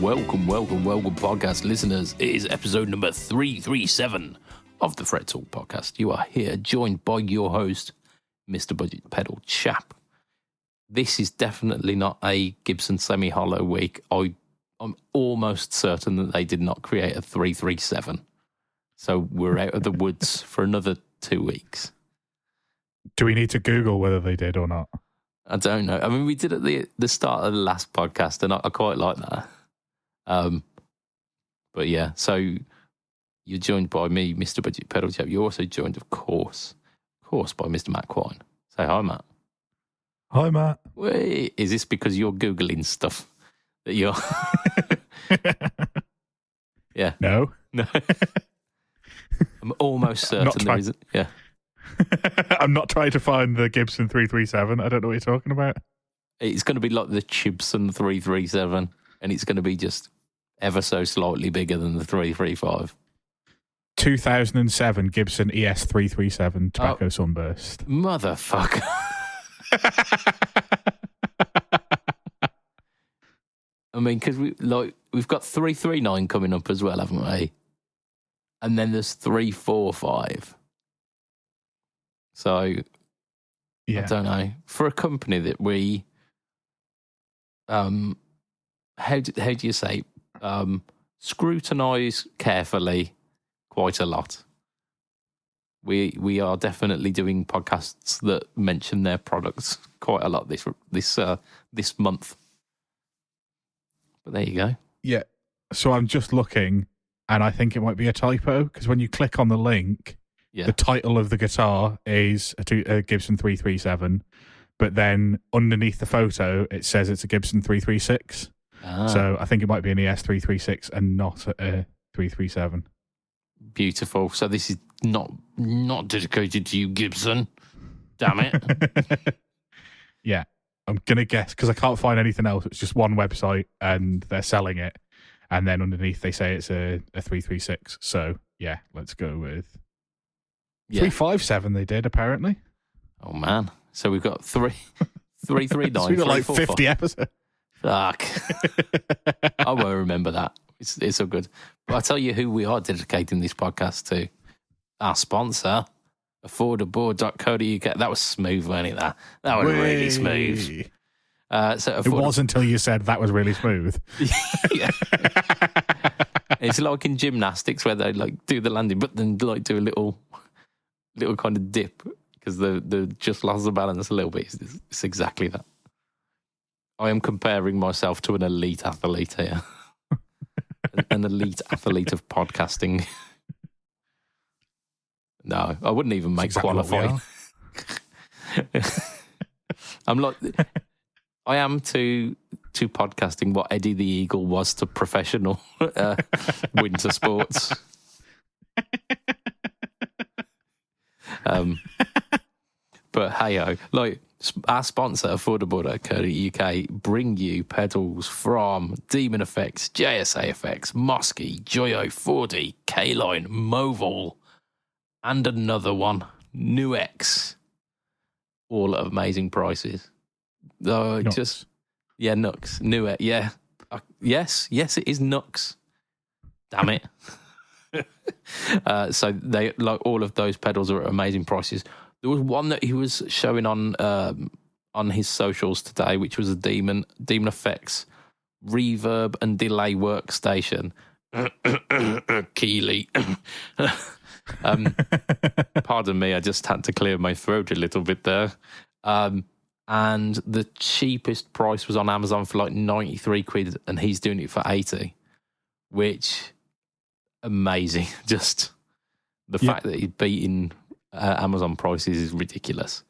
welcome, podcast listeners. It is episode number 337 of the Fret Talk podcast. You are here, joined by your host, Mr. BudgetPedalChap. This is definitely not a Gibson semi-hollow week. I'm almost certain that they did not create a 337. So we're out of the woods for another 2 weeks. Do we need to Google whether they did or not? I don't know. I mean, we did at the start of the last podcast, and I quite like that. But yeah, so you're joined by me, Mr. BudgetPedalChap. You're also joined, of course, by Mr. Matt Quine. Say hi, Matt. Hi, Matt. Wait, is this because you're Googling stuff that you're... Yeah. No. I'm almost certain there isn't. Yeah. I'm not trying to find the Gibson 337. I don't know what you're talking about. It's going to be like the Chibson 337, and it's going to be just ever so slightly bigger than the 335. 2007 Gibson ES 337 Tobacco Sunburst. Motherfucker. I mean, because we've got 339 coming up as well, haven't we? And then there's 345. So, yeah. I don't know. For a company that we, how do you say, scrutinise carefully quite a lot. We are definitely doing podcasts that mention their products quite a lot this month. But there you go. Yeah. So I'm just looking, and I think it might be a typo, because when you click on the link, the title of the guitar is a Gibson 337, but then underneath the photo, it says it's a Gibson 336. So I think it might be an ES 336 and not a 337. Beautiful. So this is not dedicated to you, Gibson. Damn it. Yeah. I'm going to guess, because I can't find anything else. It's just one website, and they're selling it. And then underneath, they say it's a 336. So, yeah, let's go with 357 they did, apparently. Oh, man. So we've got 339. So we've got like 50 episodes. Fuck. I won't remember that. It's all good. But I'll tell you who we are dedicating this podcast to. Our sponsor, affordable.co.uk. That was smooth, wasn't it? That was really smooth. It was until you said that was really smooth. Yeah. It's like in gymnastics where they like do the landing, but then like do a little kind of dip because they just lost the balance a little bit. It's exactly that. I am comparing myself to an elite athlete here. An elite athlete of podcasting. No, I wouldn't even make qualifying. I'm like, I am to podcasting what Eddie the Eagle was to professional winter sports. But hey-ho, like our sponsor, affordable.co.uk, bring you pedals from DemonFX, JSA Effects, Mosky, Joyo, 4D, Caline, Movol, and another one, Nuix. All at amazing prices. Oh, Nux. Nuix, yeah. Yes, it is Nux. Damn it. So they like all of those pedals are at amazing prices. There was one that he was showing on his socials today, which was a DemonFX reverb and delay workstation. Keely. Pardon me, I just had to clear my throat a little bit there. And the cheapest price was on Amazon for like 93 quid, and he's doing it for 80, which amazing. Just the fact that he's beating Amazon prices is ridiculous.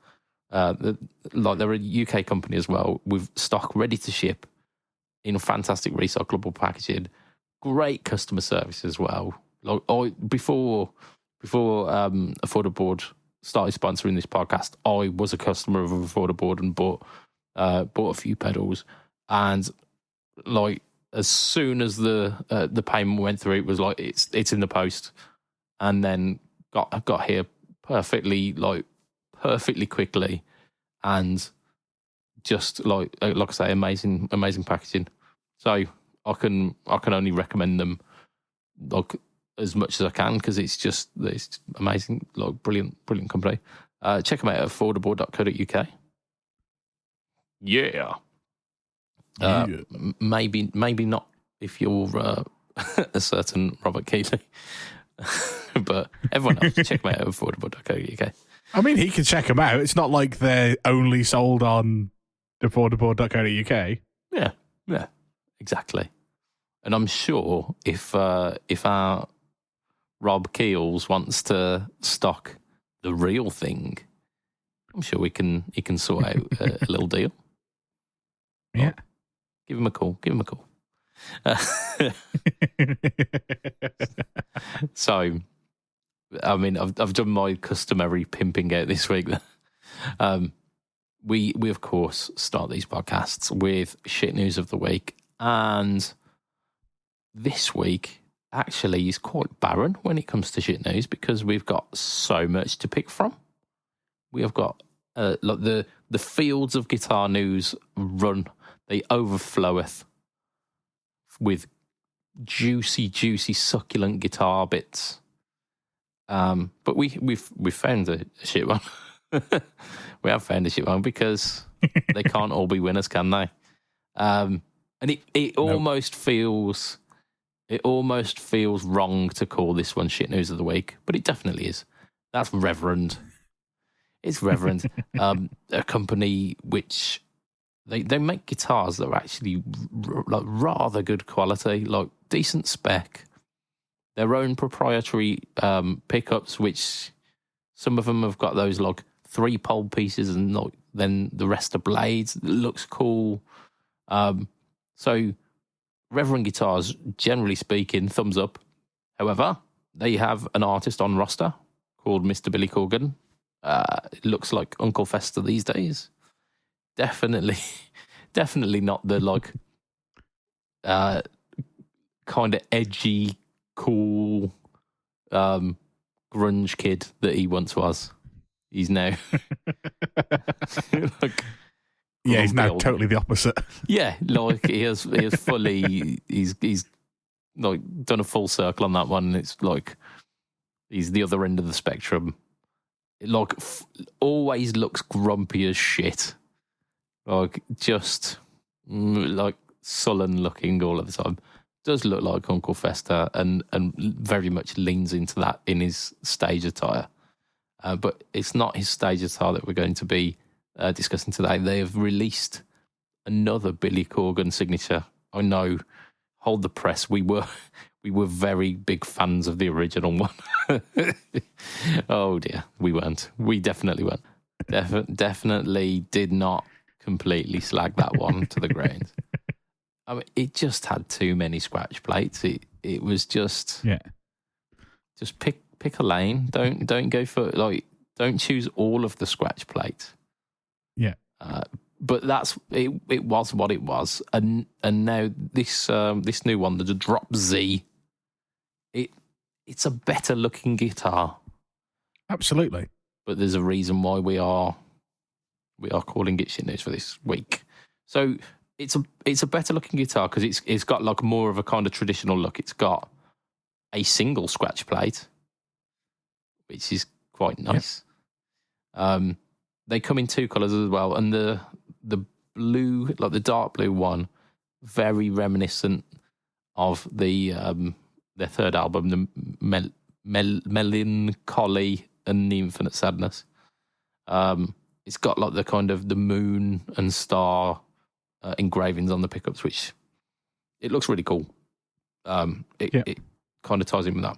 They're a UK company as well, with stock ready to ship in fantastic recyclable packaging, great customer service as well. Like before Affordable started sponsoring this podcast, I was a customer of Affordable and bought a few pedals, and like as soon as the payment went through, it was like it's in the post, and then got here perfectly quickly, and just like I say, amazing packaging. So I can only recommend them like as much as I can because it's amazing, like brilliant company. Check them out at affordable.co.uk. Yeah. Maybe not if you're a certain Robert Keeley, but everyone else, check them out at affordable.co.uk. I mean, he can check them out. It's not like they're only sold on affordable.co.uk. Yeah, exactly. And I'm sure if our Rob Keels wants to stock the real thing, I'm sure he can sort out a little deal. Yeah. Oh, give him a call. So, I mean, I've done my customary pimping out this week. We of course start these podcasts with shit news of the week, and this week actually is quite barren when it comes to shit news because we've got so much to pick from. We have got like the fields of guitar news they overfloweth with juicy, succulent guitar bits. But we've found a shit one. We have found a shit one because they can't all be winners, can they? And it almost feels wrong to call this one shit news of the week, but it definitely is. That's Reverend. It's Reverend, a company which they make guitars that are actually like rather good quality, like decent spec. Their own proprietary pickups, which some of them have got those like 3-pole pieces, and like then the rest are blades. It looks cool. So Reverend guitars, generally speaking, thumbs up. However, they have an artist on roster called Mr. Billy Corgan. It looks like Uncle Fester these days. Definitely not the like kind of edgy, cool grunge kid that he once was. He's now he's now totally the opposite. Yeah, like he has fully he's like done a full circle on that one. It's like he's the other end of the spectrum. It like always looks grumpy as shit. Like just like sullen looking all of the time. Does look like Uncle Fester and very much leans into that in his stage attire. But it's not his stage attire that we're going to be discussing today. They have released another Billy Corgan signature. I know, hold the press. We were very big fans of the original one. Oh dear, we weren't. We definitely weren't. Definitely did not completely slag that one to the ground. I mean, it just had too many scratch plates. It was just just pick a lane. Don't go for like don't choose all of the scratch plates. Yeah. But that's it. It was what it was, and now this new one, the Drop Z. It's a better looking guitar. Absolutely. But there's a reason why we are calling it shit news for this week. So it's a better looking guitar because it's got like more of a kind of traditional look. It's got a single scratch plate, which is quite nice. Yep. They come in 2 colors as well, and the blue, like the dark blue one, very reminiscent of the their third album, the Melancholy and the Infinite Sadness. It's got like the kind of the moon and star engravings on the pickups, which it looks really cool. It kind of ties in with that.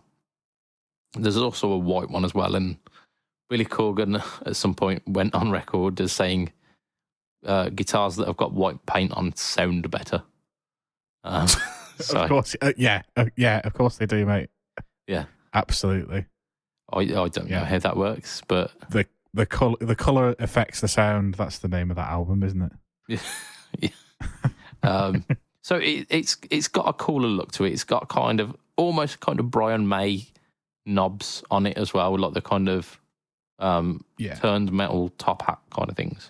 There's also a white one as well, and Billy Corgan at some point went on record as saying guitars that have got white paint on sound better. So, of course, of course they do, mate. Yeah, absolutely. I don't know how that works, but the color affects the sound. That's the name of that album, isn't it? Yeah. So it's got a cooler look to it. It's got almost kind of Brian May knobs on it as well, like the kind of turned metal top hat kind of things.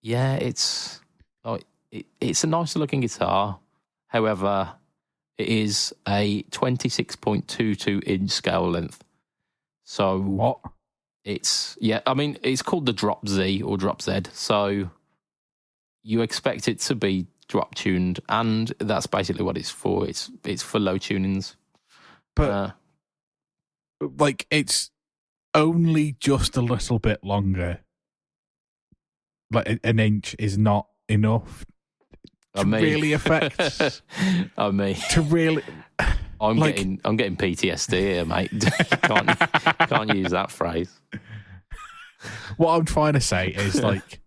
It's like it's a nice looking guitar. However, it is a 26.22 inch scale length. So what? It's called the Drop Z or Drop Z. So you expect it to be drop tuned, and that's basically what it's for. It's for low tunings. But like, it's only just a little bit longer. Like an inch is not enough to really affect. To really. I'm getting PTSD here, mate. can't use that phrase. What I'm trying to say is, like,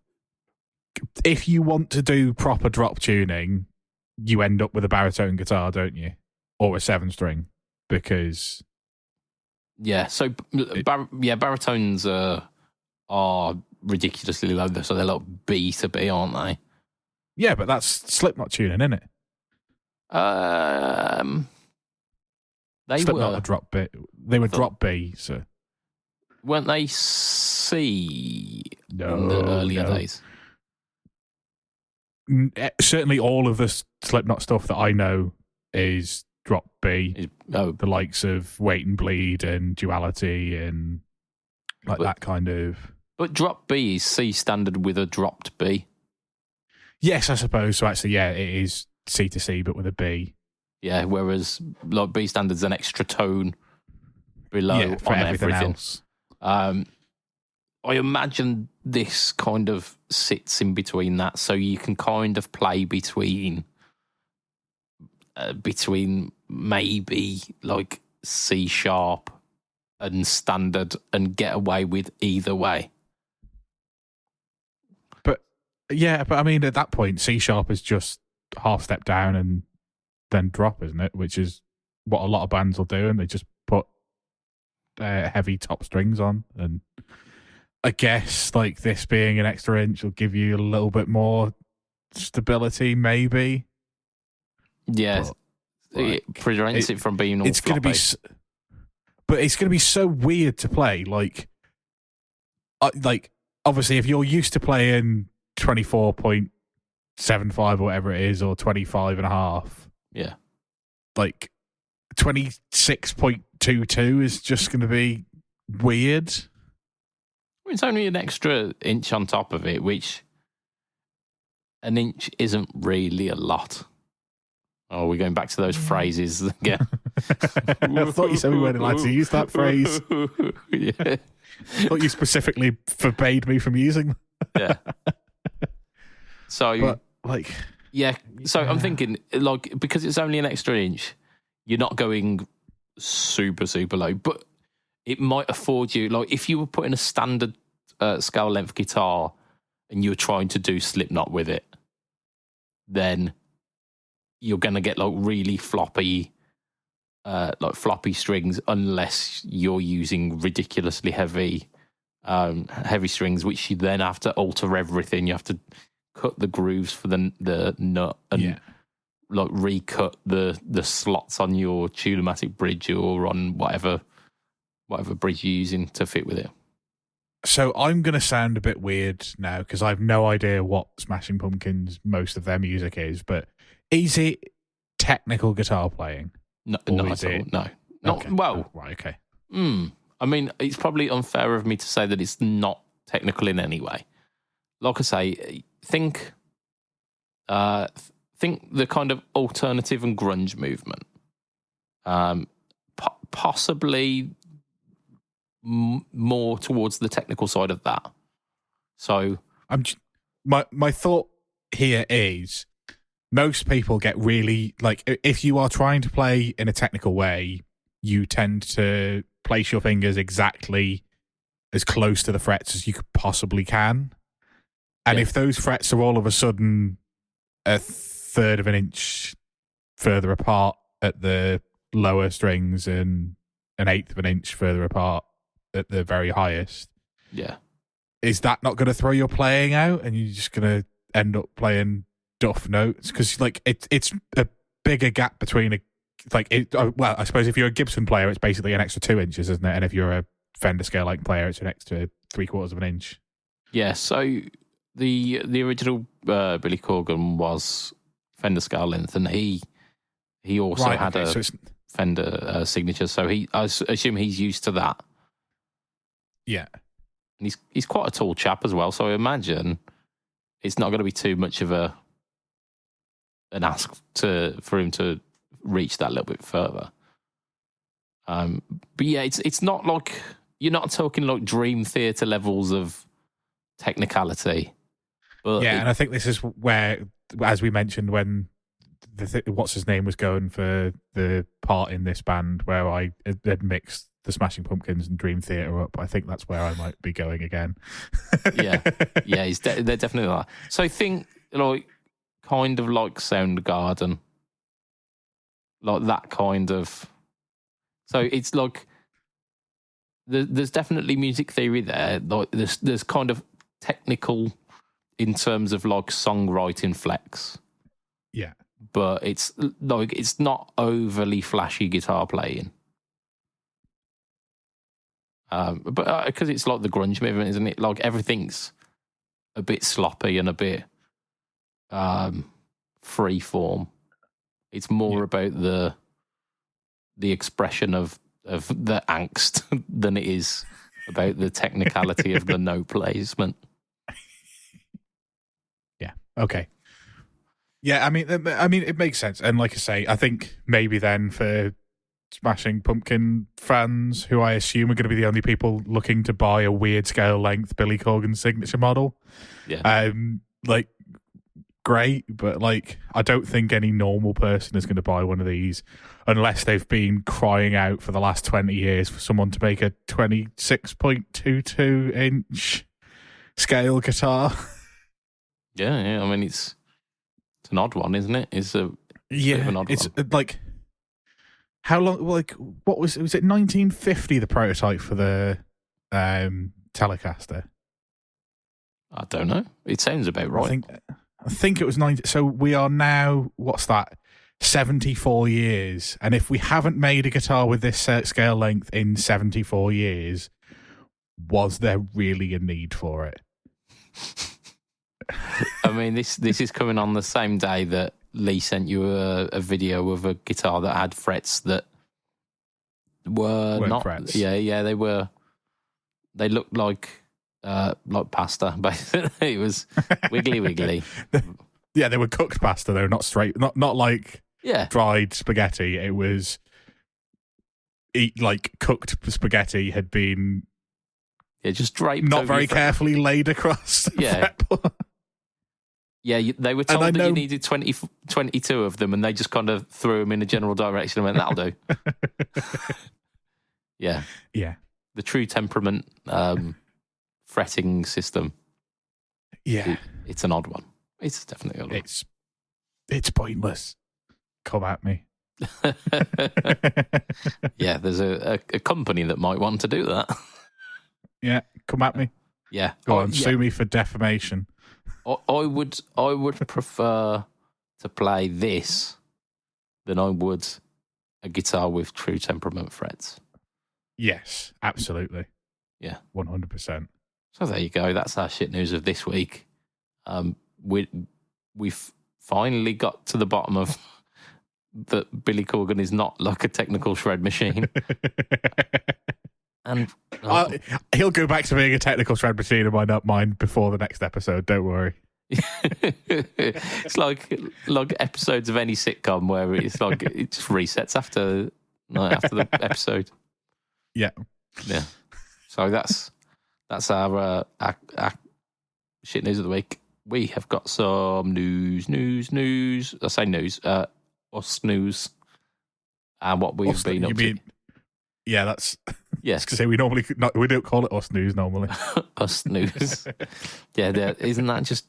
if you want to do proper drop tuning, you end up with a baritone guitar, don't you? Or a 7-string, because so baritones are ridiculously low, so they're like B to B, aren't they? Yeah, but that's Slipknot tuning, isn't it? They Slipknot were a drop B. They were drop B, so weren't they C in the earlier days? Certainly, all of the Slipknot stuff that I know is drop B. The likes of Wait and Bleed and Duality and that kind of. But drop B is C standard with a dropped B. Yes, I suppose. So actually, yeah, it is C to C, but with a B. Yeah, whereas like B standard's an extra tone below for on everything everything. Else. I imagine this kind of sits in between that, so you can kind of play between maybe like C sharp and standard and get away with either way. But I mean, at that point, C sharp is just half step down and then drop, isn't it? Which is what a lot of bands will do, and they just put heavy top strings on. And I guess like this being an extra inch will give you a little bit more stability, maybe. Yeah, it prevents it from being all floppy. But it's going to be so weird to play. Like obviously, if you're used to playing 24.75 or whatever it is, or 25.5. Yeah. Like 26.22 is just going to be weird. It's only an extra inch on top of it, which an inch isn't really a lot. Oh, we're going back to those phrases again. I thought you said we weren't allowed to use that phrase. Yeah. I thought you specifically forbade me from using that. Yeah. So, but, so I'm thinking, like, because it's only an extra inch, you're not going super, super low, but it might afford you, like, if you were putting a standard scale length guitar and you were trying to do Slipknot with it, then you're going to get, like, really floppy strings unless you're using ridiculously heavy strings, which you then have to alter everything. You have to cut the grooves for the nut and like recut the slots on your Tune-o-matic bridge or on whatever bridge you're using to fit with it. So I'm going to sound a bit weird now because I have no idea what Smashing Pumpkins most of their music is, but is it technical guitar playing? No, not at all. No. Not, okay. Well. Right, okay. I mean, it's probably unfair of me to say that it's not technical in any way. Like I say, think the kind of alternative and grunge movement. Possibly more towards the technical side of that. So my thought here is most people get really, like, if you are trying to play in a technical way, you tend to place your fingers exactly as close to the frets as you possibly can. And if those frets are all of a sudden a third of an inch further apart at the lower strings and an eighth of an inch further apart at the very highest, is that not going to throw your playing out and you're just going to end up playing duff notes? Because like it's a bigger gap between well, I suppose if you're a Gibson player, it's basically an extra 2 inches, isn't it? And if you're a Fender Scale-like player, it's an extra 3/4 of an inch. Yeah, so the original Billy Corgan was Fender scale length, and he also had a Fender signature, so I assume he's used to that. Yeah, and he's quite a tall chap as well, so I imagine it's not going to be too much of an ask for him to reach that little bit further. But yeah, it's not like you're not talking like Dream Theater levels of technicality. But yeah, and I think this is where, as we mentioned, when what's his name was going for the part in this band, where I had mixed the Smashing Pumpkins and Dream Theater up. I think that's where I might be going again. yeah, they're definitely like. So I think like kind of like Soundgarden, like that kind of. So it's like there's definitely music theory there. Like there's kind of technical in terms of like songwriting flex. Yeah, but it's like it's not overly flashy guitar playing. But because it's like the grunge movement, isn't it? Like everything's a bit sloppy and a bit free form. It's more about the expression of the angst than it is about the technicality of the note placement. Yeah. Okay. Yeah, I mean, it makes sense, and like I say, I think maybe then for Smashing Pumpkin fans, who I assume are going to be the only people looking to buy a weird scale length Billy Corgan signature model, like great, but like I don't think any normal person is going to buy one of these unless they've been crying out for the last 20 years for someone to make a 26.22 inch scale guitar. Yeah. I mean, it's an odd one, isn't it? It's a bit of an odd one. Like how long? Like what was it? 1950 the prototype for the Telecaster? I don't know. It sounds about right. I think it was 90. So we are now, what's that? 74 years. And if we haven't made a guitar with this scale length in 74 years, was there really a need for it? I mean, this is coming on the same day that Lee sent you a video of a guitar that had frets that weren't not frets. Yeah, they were. They looked like pasta, basically. It was wiggly. Yeah, they were cooked pasta. They were not straight, not like dried spaghetti. It was like cooked spaghetti had been just draped, not very carefully laid across. The fretboard. Yeah, they were told that you needed 22 of them, and they just kind of threw them in a general direction and went, that'll do. Yeah. The True Temperament fretting system. Yeah. It's an odd one. It's definitely an odd one. It's pointless. Come at me. Yeah, there's a company that might want to do that. Yeah, come at me. Yeah. Go on, sue me for defamation. I would prefer to play this than I would a guitar with True Temperament frets. Yes, absolutely. Yeah. 100%. So there you go. That's our shit news of this week. We've finally got to the bottom of that Billy Corgan is not like a technical shred machine. And he'll go back to being a technical shred machine in my nut mind before the next episode. Don't worry. It's like episodes of any sitcom where it's like it just resets after the episode. Yeah. So that's our shit news of the week. We have got some news. I say news. Us news, and what we've been up to. Yeah, that's. Yes, because we don't call it us news normally. Us news. Yeah, isn't that just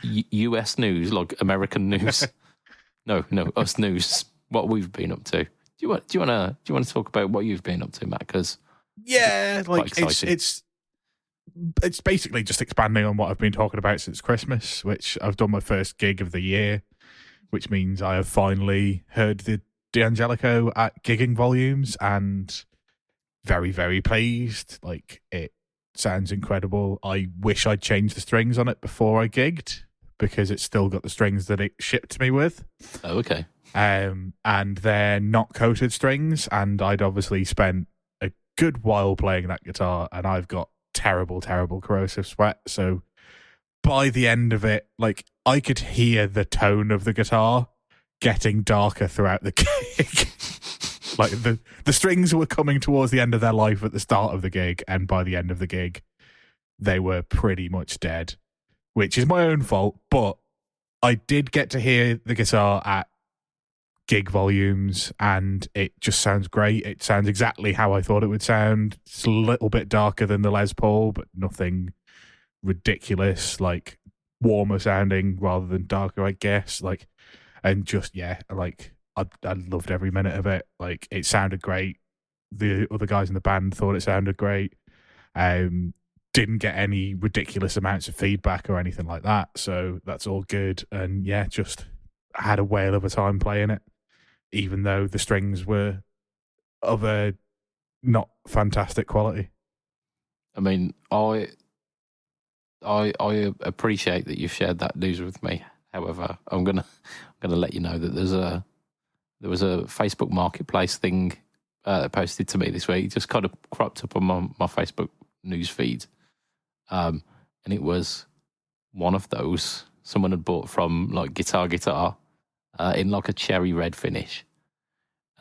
US news, like American news? No, us news. What we've been up to. Do you want to talk about what you've been up to, Matt? Because it's basically just expanding on what I've been talking about since Christmas, which I've done my first gig of the year, which means I have finally heard the D'Angelico at gigging volumes and very, very pleased. Like it sounds incredible. I wish I'd changed the strings on it before I gigged, because it's still got the strings that it shipped me with. Oh, okay. And they're not coated strings, and I'd obviously spent a good while playing that guitar, and I've got terrible corrosive sweat. So by the end of it, like, I could hear the tone of the guitar getting darker throughout the gig. Like, the strings were coming towards the end of their life at the start of the gig, and by the end of the gig, they were pretty much dead, which is my own fault. But I did get to hear the guitar at gig volumes, and it just sounds great. It sounds exactly how I thought it would sound. It's a little bit darker than the Les Paul, but nothing ridiculous, like warmer sounding rather than darker, I guess. Like, and just, yeah, like, I loved every minute of it. Like, it sounded great. The other guys in the band thought it sounded great. Didn't get any ridiculous amounts of feedback or anything like that, so that's all good. And yeah, just had a whale of a time playing it, even though the strings were of a not fantastic quality. I mean, I appreciate that you've shared that news with me. However, I'm gonna let you know that there was a Facebook Marketplace thing posted to me this week. It just kind of cropped up on my Facebook news feed, and it was one of those someone had bought from like Guitar in like a cherry red finish,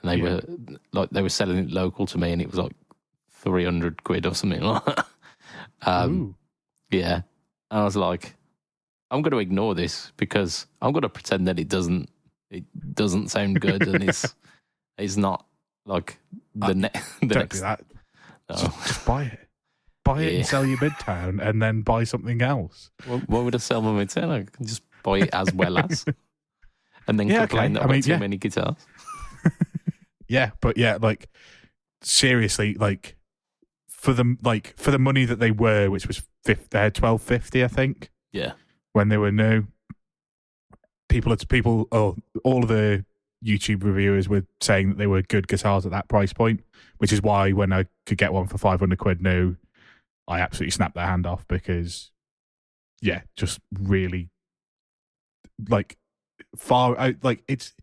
and they were selling it local to me, and it was like 300 quid or something like that. Yeah, and I was like, I'm going to ignore this because I'm going to pretend that it doesn't sound good, and it's not like the next. Do that. No. Just buy it. Buy it and sell your Midtown, and then buy something else. Why would I sell my Midtown? I can just buy it as well as, and then complain that I've got too many guitars. Yeah, but yeah, like, seriously, like, for the money that they were, which was $12.50, I think. Yeah. When they were new, all of the YouTube reviewers were saying that they were good guitars at that price point, which is why when I could get one for 500 quid new, I absolutely snapped their hand off, because, yeah, just really, like, far out, like, it's,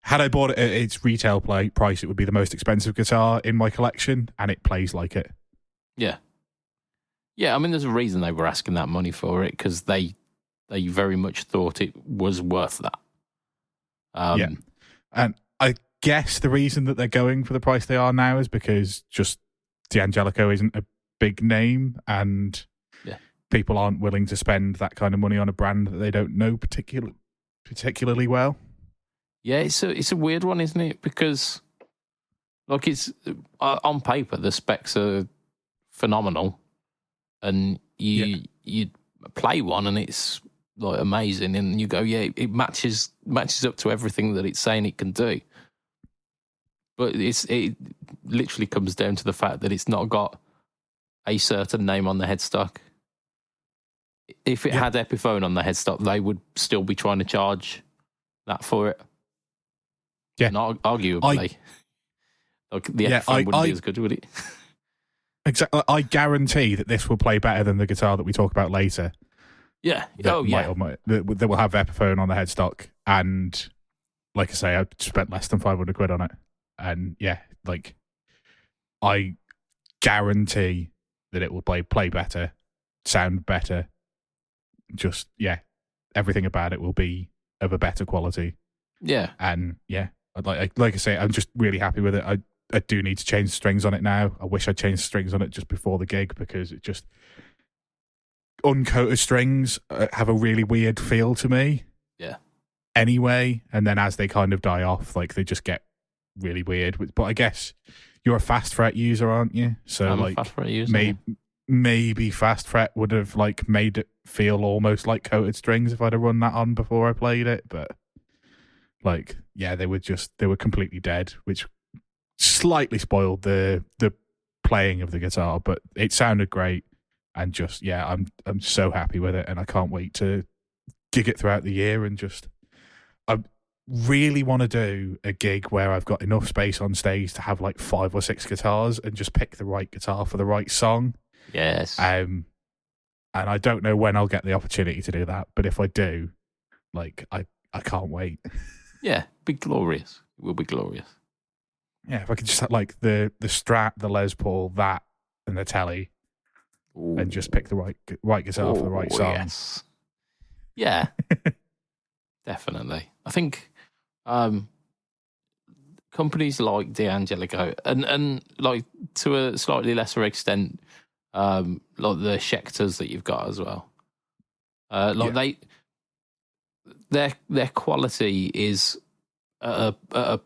had I bought it at its retail price, it would be the most expensive guitar in my collection, and it plays like it. Yeah. Yeah, I mean, there's a reason they were asking that money for it, because they very much thought it was worth that. Yeah. And I guess the reason that they're going for the price they are now is because just D'Angelico isn't a big name, and people aren't willing to spend that kind of money on a brand that they don't know particularly well. Yeah, it's a weird one, isn't it? Because, like, it's on paper the specs are phenomenal, and you play one and it's like amazing, and you go, yeah, it matches up to everything that it's saying it can do. But it literally comes down to the fact that it's not got a certain name on the headstock. If it had Epiphone on the headstock, they would still be trying to charge that for it. Yeah, not arguably. Like, the Epiphone wouldn't be as good, would it? Exactly. I guarantee that this will play better than the guitar that we talk about later. Yeah. That will have Epiphone on the headstock, and like I say, I spent less than 500 quid on it, and yeah, like, I guarantee that it will play better, sound better. Just, yeah, everything about it will be of a better quality. Yeah, and yeah, like I say, I'm just really happy with it. I do need to change the strings on it now. I wish I changed the strings on it just before the gig, because it just, uncoated strings have a really weird feel to me. Yeah. Anyway, and then as they kind of die off, like, they just get really weird. But I guess you're a fast fret user, aren't you? So I'm like, a fast fret user. Maybe fast fret would have like made it feel almost like coated strings if I'd have run that on before I played it. But like, yeah, they were completely dead, which slightly spoiled the playing of the guitar, but it sounded great. And just, yeah, I'm so happy with it, and I can't wait to gig it throughout the year. And just, I really want to do a gig where I've got enough space on stage to have like 5 or 6 guitars and just pick the right guitar for the right song. Yes. And I don't know when I'll get the opportunity to do that, but if I do, like, I can't wait. Yeah, be glorious. It will be glorious. Yeah, if I could just have, like, the Strat, the Les Paul, that, and the Telly, and just pick the right guitar for the right song. Yes. Yeah, definitely. I think companies like D'Angelico and like to a slightly lesser extent, like the Schecters that you've got as well. Their quality is at a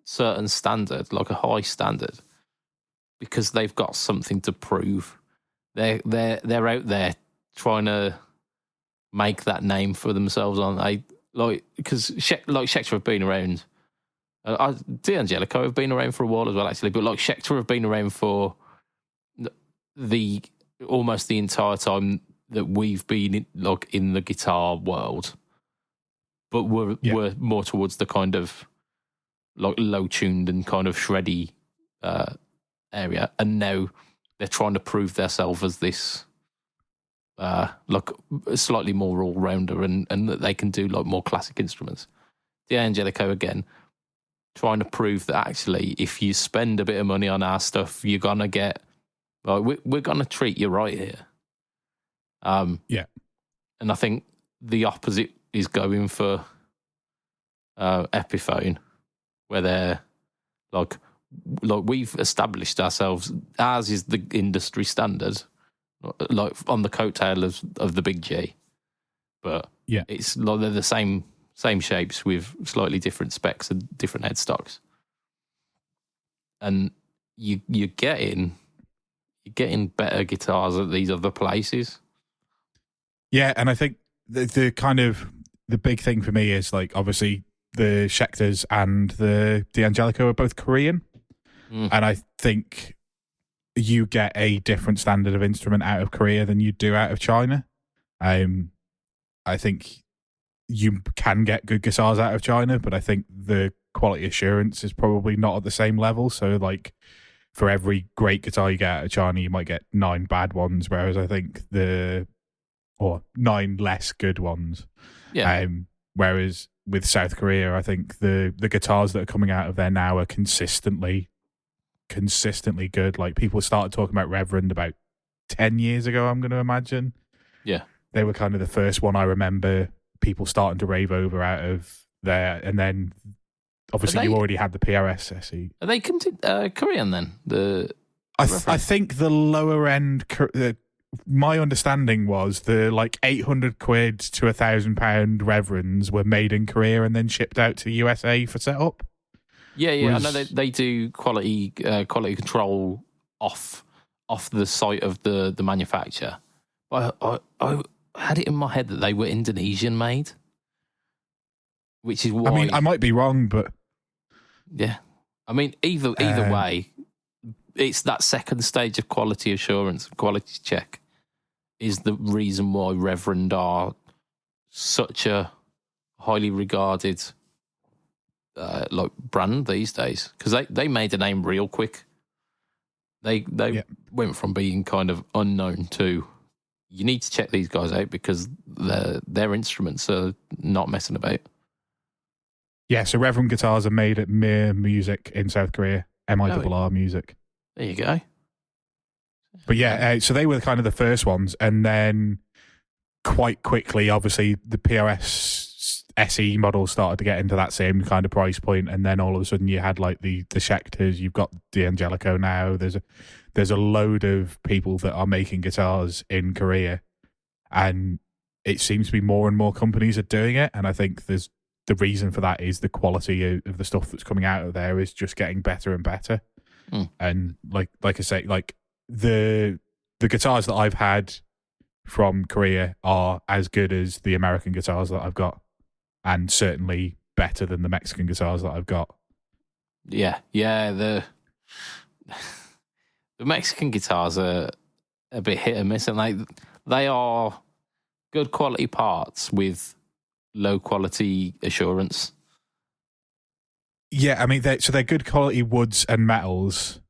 certain standard, like a high standard, because they've got something to prove. They're out there trying to make that name for themselves, aren't they? Like, because Schecter have been around. D'Angelico have been around for a while as well, actually, but like Schecter have been around for the almost the entire time that we've been in the guitar world, but we're more towards the kind of like low tuned and kind of shreddy area, and now they're trying to prove themselves as this like slightly more all rounder, and that they can do like more classic instruments. D'Angelico again, trying to prove that actually, if you spend a bit of money on our stuff, you're gonna get like we're gonna treat you right here. And I think the opposite is going for Epiphone, where they're like we've established ourselves. Ours is the industry standard, like on the coattail of the big G, but it's like they're the same shapes with slightly different specs and different headstocks, and you're getting better guitars at these other places. Yeah, and I think the kind of the big thing for me is like obviously the Schecters and the D'Angelico are both Korean, and I think you get a different standard of instrument out of Korea than you do out of China. I think you can get good guitars out of China, but I think the quality assurance is probably not at the same level. So like for every great guitar you get out of China, you might get 9 bad ones, whereas I think or 9 less good ones. Yeah. Whereas with South Korea, I think the guitars that are coming out of there now are consistently good. Like people started talking about Reverend about 10 years ago, I'm going to imagine. Yeah. They were kind of the first one I remember people starting to rave over out of there. And then obviously you already had the PRS SE. Are they Korean then? I think the lower end... my understanding was the like 800 quid to £1,000 Reverends were made in Korea and then shipped out to the USA for setup. Yeah. I know they do quality control off the site of the manufacturer. I had it in my head that they were Indonesian made, which is why. I mean, I might be wrong, but yeah. I mean, either way, it's that second stage of quality assurance, quality check, is the reason why Reverend are such a highly regarded like brand these days, because they made a name real quick. They went from being kind of unknown to you need to check these guys out because their instruments are not messing about. Yeah, so Reverend guitars are made at Mir Music in South Korea, MIRR Music. There you go. But yeah, so they were kind of the first ones, and then quite quickly, obviously, the PRS SE models started to get into that same kind of price point, and then all of a sudden you had like the Schecters, you've got D'Angelico now. There's a load of people that are making guitars in Korea, and it seems to be more and more companies are doing it, and I think the reason for that is the quality of the stuff that's coming out of there is just getting better and better. And like I say, like the guitars that I've had from Korea are as good as the American guitars that I've got, and certainly better than the Mexican guitars that I've got. Yeah, the Mexican guitars are a bit hit and miss, and they are good quality parts with low quality assurance. Yeah, I mean, they're good quality woods and metals,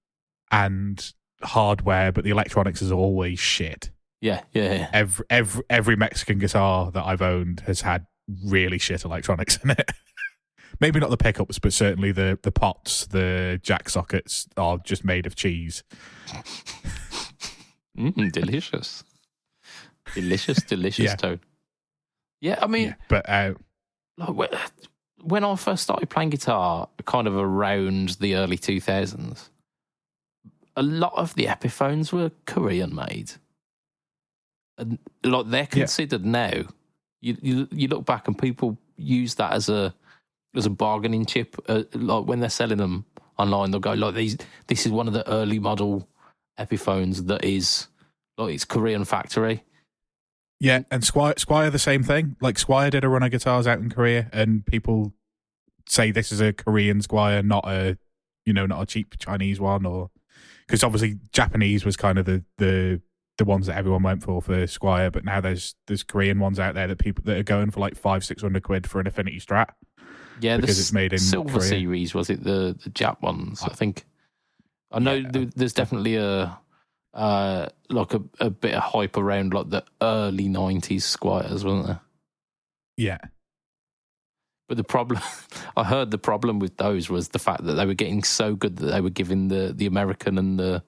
and hardware, but the electronics is always shit. Yeah. Every Mexican guitar that I've owned has had really shit electronics in it. Maybe not the pickups, but certainly the pots, the jack sockets are just made of cheese. Delicious. Delicious tone. Yeah, I mean, but like, when I first started playing guitar, kind of around the early 2000s, a lot of the Epiphones were Korean made, and like they're considered now. You look back and people use that as a bargaining chip. Like when they're selling them online, they'll go like this is one of the early model Epiphones that is like it's Korean factory. Yeah, and Squier the same thing. Like Squier did a run of guitars out in Korea, and people say this is a Korean Squier, not a cheap Chinese one, or because obviously Japanese was kind of the ones that everyone went for Squier, but now there's Korean ones out there that are going for like £500-600 for an Affinity Strat. Yeah, because it's made in Silver Korea. Series, was it the Jap ones? I think. I know there's definitely a bit of hype around like the early 90s Squiers, wasn't there? Yeah. But the problem, I heard the problem with those was the fact that they were getting so good that they were giving the American and the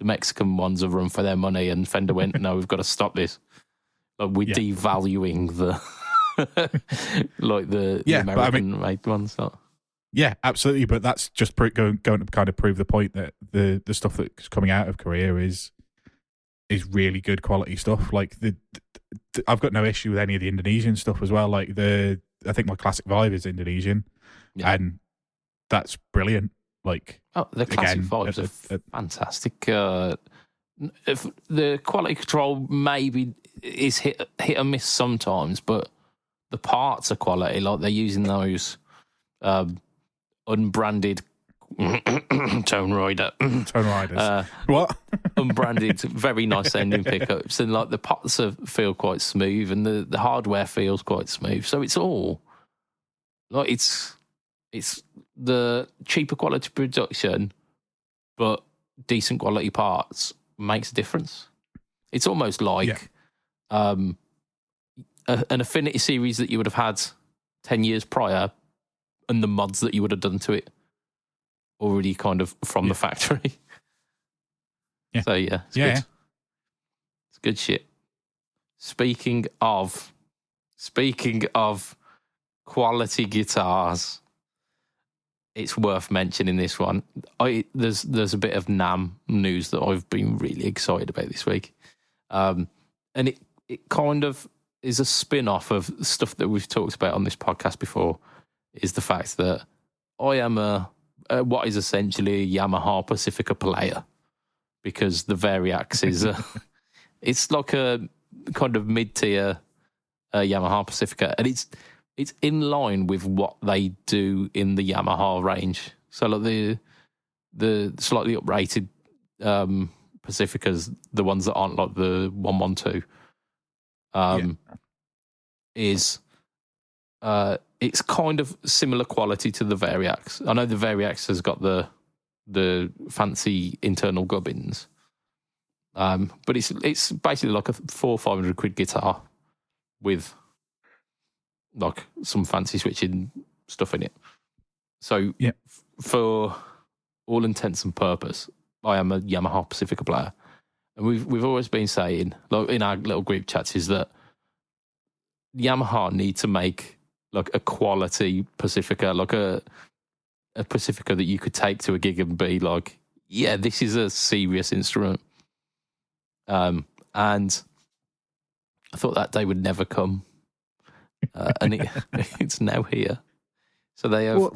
Mexican ones a run for their money, and Fender went, no, we've got to stop this. Like we're devaluing the the American made ones. So. Yeah, absolutely. But that's just going to kind of prove the point that the stuff that's coming out of Korea is really good quality stuff. Like I've got no issue with any of the Indonesian stuff as well. Like I think my Classic Vibe is Indonesian, and that's brilliant. Like the Classic Vibes are fantastic. If the quality control maybe is hit or miss sometimes, but the parts are quality. Like they're using those unbranded tone riders. What? Unbranded, very nice sounding pickups, and like the pots feel quite smooth, and the hardware feels quite smooth. So it's all like it's the cheaper quality production, but decent quality parts makes a difference. It's almost like an Affinity series that you would have had 10 years prior, and the mods that you would have done to it already kind of from the factory. Yeah. So it's good. It's good shit. Speaking of quality guitars, it's worth mentioning this one. There's a bit of NAMM news that I've been really excited about this week, and it kind of is a spin-off of stuff that we've talked about on this podcast before. Is the fact that I am what is essentially a Yamaha Pacifica player, because the Variax is it's like a kind of mid-tier Yamaha Pacifica, and it's in line with what they do in the Yamaha range. So like the slightly uprated Pacificas, the ones that aren't like the 112, is it's kind of similar quality to the Variax. I know the Variax has got the fancy internal gubbins, but it's basically like a £400-500 guitar with like some fancy switching stuff in it. So for all intents and purpose, I am a Yamaha Pacifica player, and we've always been saying, like in our little group chats, is that Yamaha need to make like a quality Pacifica, like a Pacifica that you could take to a gig and be like, yeah, this is a serious instrument. And I thought that day would never come, and it's now here. So they have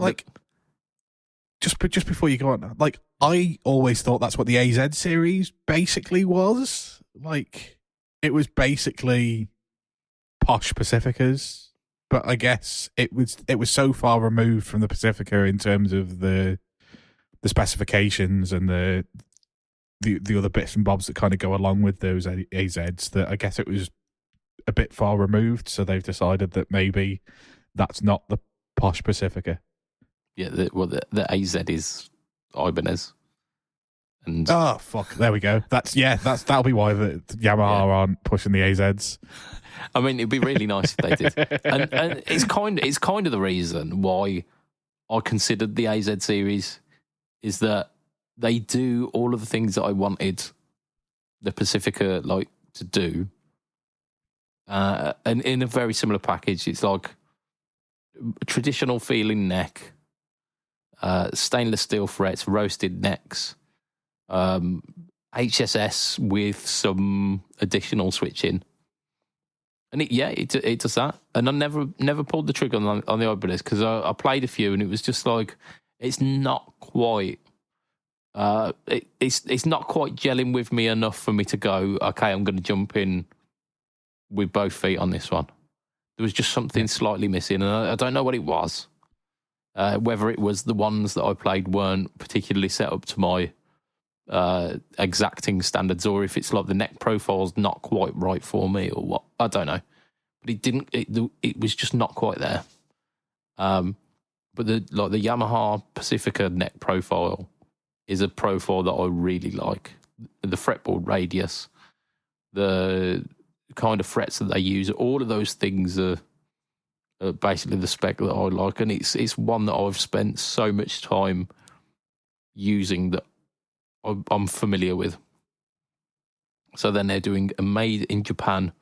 just before you go on, like I always thought that's what the AZ series basically was. Like it was basically posh Pacificas. But I guess it was so far removed from the Pacifica in terms of the specifications and the other bits and bobs that kind of go along with those AZs that I guess it was a bit far removed. So they've decided that maybe that's not the posh Pacifica. Yeah, the AZ is Ibanez, And oh fuck, there we go. That'll be why the Yamaha aren't pushing the AZs. I mean, it'd be really nice if they did. And it's kind of the reason why I considered the AZ series is that they do all of the things that I wanted the Pacifica like to do. And in a very similar package, it's like a traditional feeling neck, stainless steel frets, roasted necks, HSS with some additional switching. And it does that. And I never pulled the trigger on the Ibis because I played a few and it was just like, it's not quite, it's not quite gelling with me enough for me to go, okay, I'm going to jump in with both feet on this one. There was just something slightly missing, and I don't know what it was. Whether it was the ones that I played weren't particularly set up to my exacting standards, or if it's like the neck profile's not quite right for me, or what, I don't know. But it was just not quite there. But the Yamaha Pacifica neck profile is a profile that I really like. The fretboard radius, the kind of frets that they use, all of those things are basically the spec that I like, and it's one that I've spent so much time using that I'm familiar with. So then they're doing a made in Japan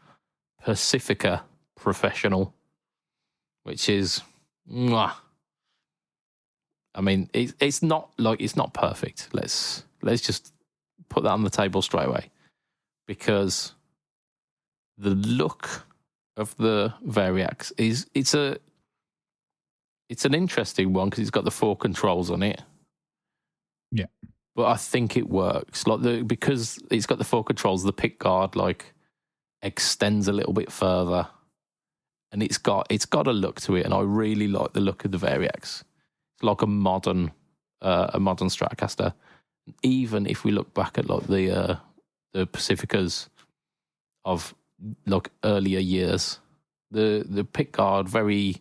Pacifica Professional, which is, mwah. I mean, it's not perfect. Let's just put that on the table straight away, because the look of the Variax it's an interesting one because it's got the 4 controls on it. Yeah, but I think it works because it's got the 4 controls. The pick guard extends a little bit further, and it's got a look to it, and I really like the look of the Variax. It's like a modern Stratocaster. Even if we look back at the Pacificas of earlier years, the pick guard very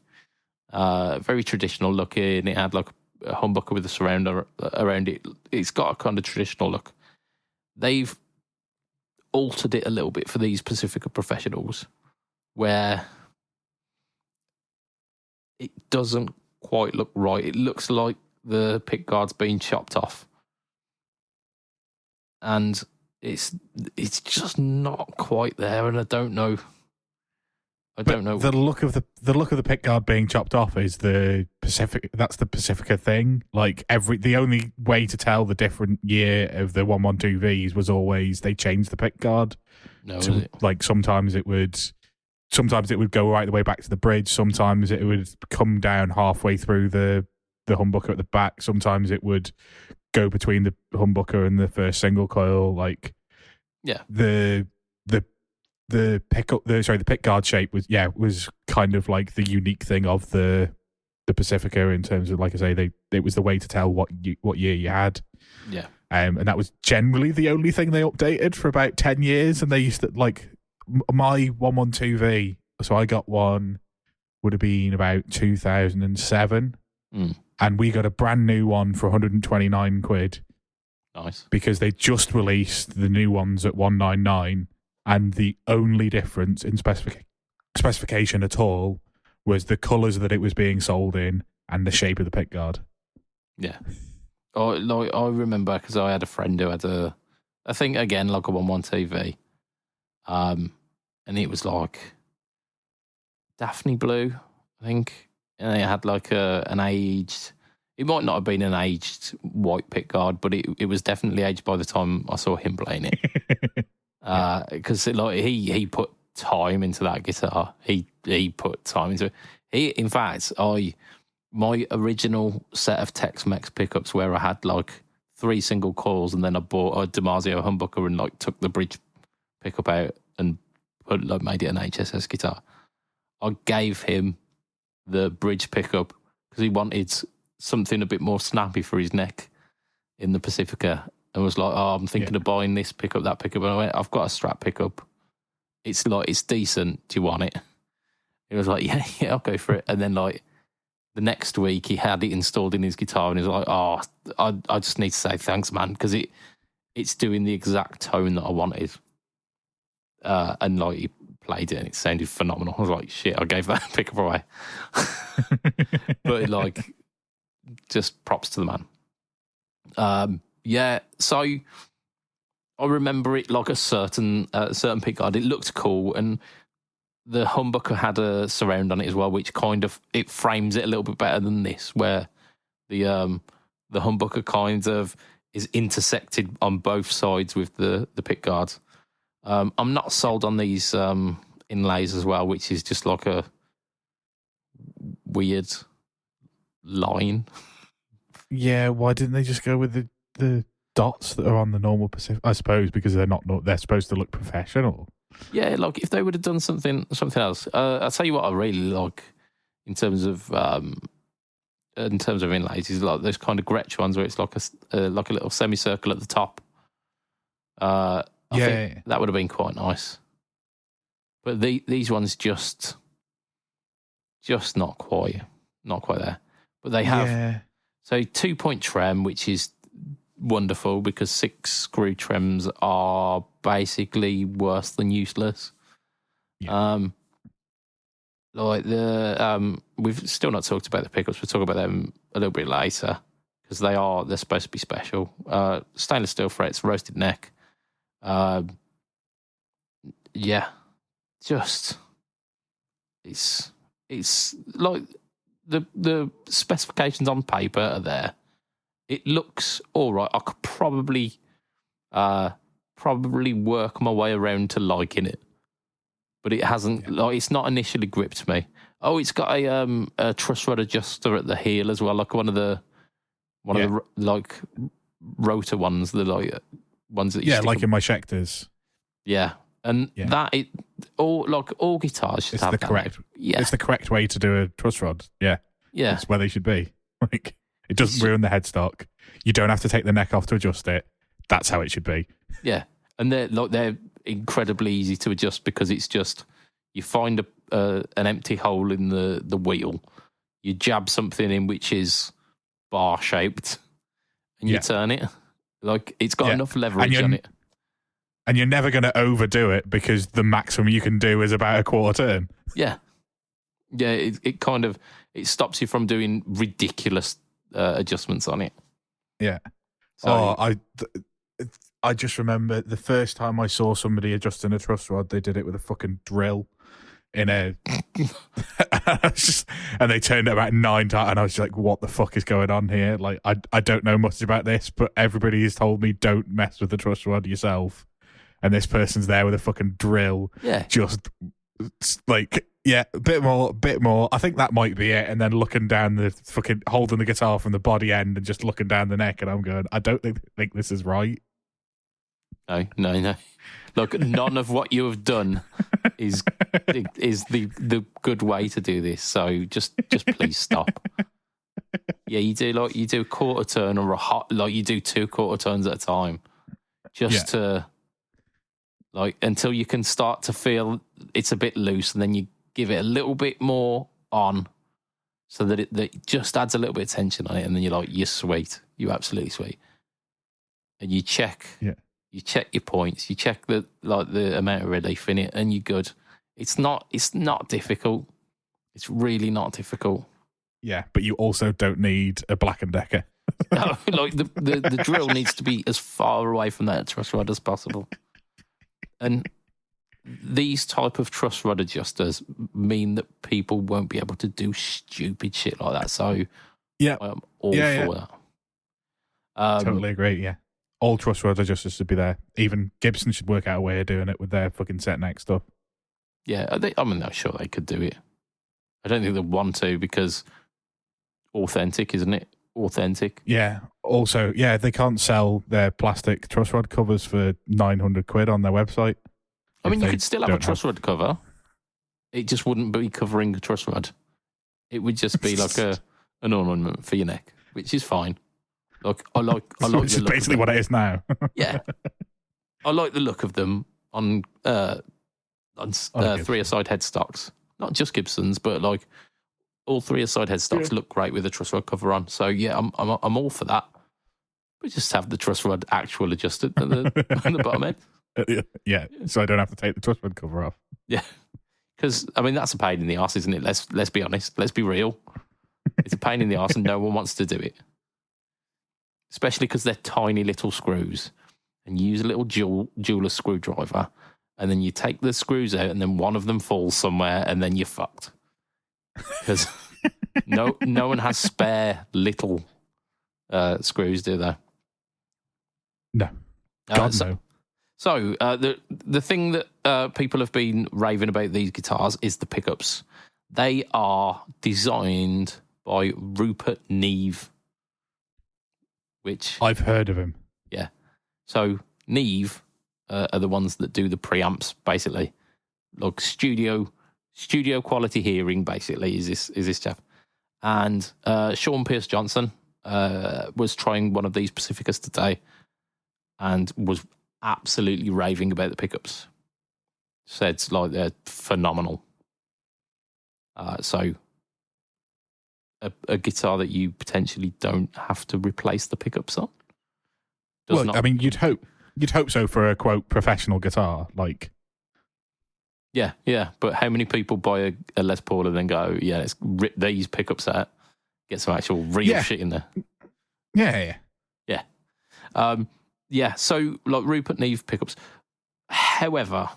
traditional looking. It had a humbucker with a surrounder around it. It's got a kind of traditional look. They've altered it a little bit for these Pacifica Professionals, where it doesn't quite look right. It looks like the pick guard's been chopped off, and it's just not quite there. And I don't know. The look of the pick guard being chopped off is the Pacific. That's the Pacifica thing. The only way to tell the different year of the 112Vs was always they changed the pick guard. No, sometimes it would go right the way back to the bridge. Sometimes it would come down halfway through the humbucker at the back. Sometimes it would go between the humbucker and the first single coil. The pick guard shape was kind of like the unique thing of the Pacifica in terms of, like I say, it was the way to tell what year you had. Yeah. And that was generally the only thing they updated for about 10 years. And they used to, my 112V, so I got one, would have been about 2007. And we got a brand new one for 129 quid. Nice. Because they just released the new ones at 199. And the only difference in specification at all was the colours that it was being sold in and the shape of the pick guard. Yeah. I remember because I had a friend who had I think again like a 112V, and it was like Daphne blue, I think, and it had an aged. It might not have been an aged white pick guard, but it was definitely aged by the time I saw him playing it. Because he put time into that guitar. He put time into it. In fact, my original set of Tex-Mex pickups where I had 3 single coils, and then I bought a DiMarzio humbucker and took the bridge pickup out and made it an HSS guitar. I gave him the bridge pickup because he wanted something a bit more snappy for his neck in the Pacifica. And was like, I'm thinking of buying this pickup, that pickup. And I went, I've got a Strat pickup. It's decent. Do you want it? He was like, yeah, I'll go for it. And then the next week he had it installed in his guitar, and he was like, I just need to say thanks, man, because it's doing the exact tone that I wanted. And like he played it and it sounded phenomenal. I was like, shit, I gave that pickup away. But like, just props to the man. Yeah, so I remember it like a certain pickguard. It looked cool, and the humbucker had a surround on it as well, which kind of it frames it a little bit better than this, where the humbucker kind of is intersected on both sides with the pickguard. I'm not sold on these inlays as well, which is just like a weird line. Yeah, why didn't they just go with the dots that are on the normal Pacific? I suppose because they're supposed to look professional. Yeah, like if they would have done something else. I'll tell you what I really like in terms of inlays is like those kind of Gretsch ones where it's like a little semicircle at the top. I think that would have been quite nice. But these ones just not quite there. But they have so 2-point trem, which is wonderful because 6 screw trems are basically worse than useless. Yeah. Like we've still not talked about the pickups. We'll talk about them a little bit later because they're supposed to be special. Stainless steel frets, roasted neck. Yeah, just it's like the specifications on paper are there. It looks all right. I could probably work my way around to liking it, but it hasn't. Like it's not initially gripped me. Oh, it's got a truss rod adjuster at the heel as well, like one of the like rotor ones, the like ones that you stick like in my Schecters. Yeah, and that all guitars should have the correct. Yeah, it's the correct way to do a truss rod. Yeah, it's where they should be. Like it doesn't ruin the headstock. You don't have to take the neck off to adjust it. That's how it should be. Yeah, and they're incredibly easy to adjust because it's just you find an empty hole in the wheel, you jab something in which is bar shaped, and you turn it. Like it's got enough leverage on it. And you're never going to overdo it because the maximum you can do is about a quarter turn. Yeah. Yeah, it kind of it stops you from doing ridiculous adjustments on it. Yeah. So, I just remember the first time I saw somebody adjusting a truss rod, they did it with a fucking drill in a and they turned it about 9 times, and I was just like, what the fuck is going on here? Like I don't know much about this, but everybody has told me don't mess with the truss rod yourself. And this person's there with a fucking drill. Yeah. Just like, a bit more. I think that might be it. And then looking down the fucking, holding the guitar from the body end and just looking down the neck. And I'm going, I don't think this is right. No. Look, none of what you have done is the good way to do this. So just please stop. Yeah, you do a quarter turn or you do 2 quarter turns at a time. Just to until you can start to feel it's a bit loose, and then you give it a little bit more on so that it just adds a little bit of tension on it, and then you're like, you're sweet. You're absolutely sweet. And you check your points, you check the amount of relief in it, and you're good. It's not difficult. It's really not difficult. Yeah, but you also don't need a Black & Decker. No, like the drill needs to be as far away from that truss rod as possible. And these type of truss rod adjusters mean that people won't be able to do stupid shit like that. So I am all for that. Totally agree, yeah. All truss rod adjusters should be there. Even Gibson should work out a way of doing it with their fucking set neck stuff. Yeah, I'm not sure they could do it. I don't think they want to because authentic, isn't it? Authentic. Yeah. Also, they can't sell their plastic truss rod covers for 900 quid on their website. I mean, you could still have a truss rod cover. It just wouldn't be covering a truss rod. It would just be like an ornament for your neck, which is fine. Like I like which is basically what it is now. Yeah. I like the look of them on 3-a-side headstocks. Not just Gibsons, but like all 3-a-side headstocks look great with a truss rod cover on. So yeah, I'm all for that. We just have the truss rod actual adjusted at the bottom end. Yeah, so I don't have to take the truss rod cover off. Yeah, because I mean that's a pain in the arse, isn't it? Let's be honest. Let's be real. It's a pain in the arse, and no one wants to do it. Especially because they're tiny little screws, and you use a little jeweler's screwdriver, and then you take the screws out, and then one of them falls somewhere, and then you're fucked. Because no one has spare little screws, do they? No. God, no. So the thing that people have been raving about these guitars is the pickups. They are designed by Rupert Neve, which I've heard of him. Yeah. So Neve are the ones that do the preamps, basically, like studio quality hearing. Basically, is this chap, and Sean Pierce Johnson was trying one of these Pacificas today, and was absolutely raving about the pickups. Said like they're phenomenal. So a guitar that you potentially don't have to replace the pickups on. I mean, you'd hope so for a quote professional guitar, like. Yeah. But how many people buy a Les Paul and then go, yeah, let's rip these pickups out, get some actual real shit in there? Yeah. So like Rupert Neve pickups. However,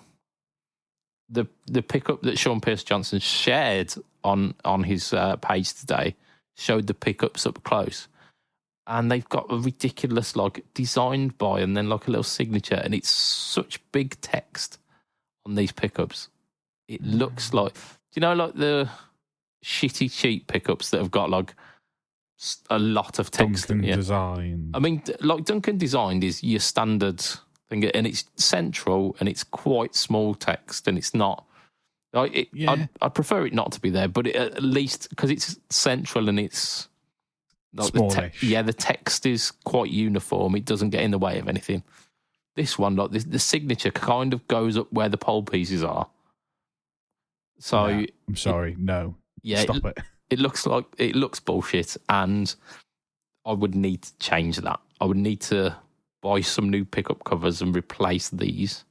the pickup that Sean Pierce Johnson shared on his page today showed the pickups up close, and they've got a ridiculous like designed by and then like a little signature, and it's such big text on these pickups. It looks like, do you know, like the shitty cheap pickups that have got like a lot of text. Duncan Design. I mean, like Duncan Designed is your standard thing, and it's central and it's quite small text, and it's not like it. Yeah. I'd prefer it not to be there, but at least because it's central and it's like smallish. The text is quite uniform. It doesn't get in the way of anything. This one, like the signature, kind of goes up where the pole pieces are. So no, I'm sorry, no. Yeah, stop it. It looks bullshit, and I would need to change that. I would need to buy some new pickup covers and replace these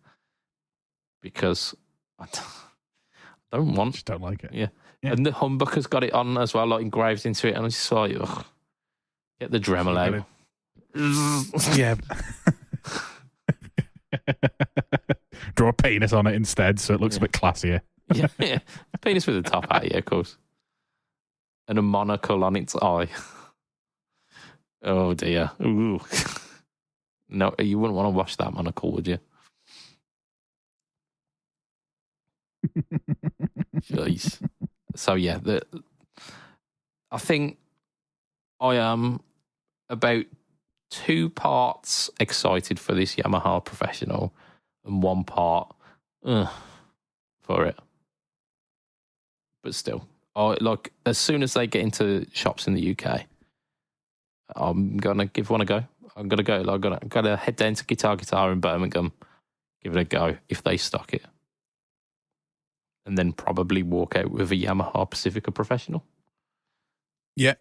because I just don't like it. Yeah. And the humbucker's got it on as well, like engraved into it, and I just like, ugh, get the Dremel out. Yeah. Draw a penis on it instead, so it looks a bit classier. Yeah. Penis with a top hat, yeah, of course. And a monocle on its eye. Oh dear. Ooh. No, you wouldn't want to wash that monocle, would you? Jeez. So yeah, I think I am about 2 parts excited for this Yamaha Professional and 1 part for it. But still, like as soon as they get into shops in the UK, I'm gonna give one a go. I'm gonna go. I'm gonna head down to Guitar in Birmingham, give it a go if they stock it, and then probably walk out with a Yamaha Pacifica Professional. Yeah,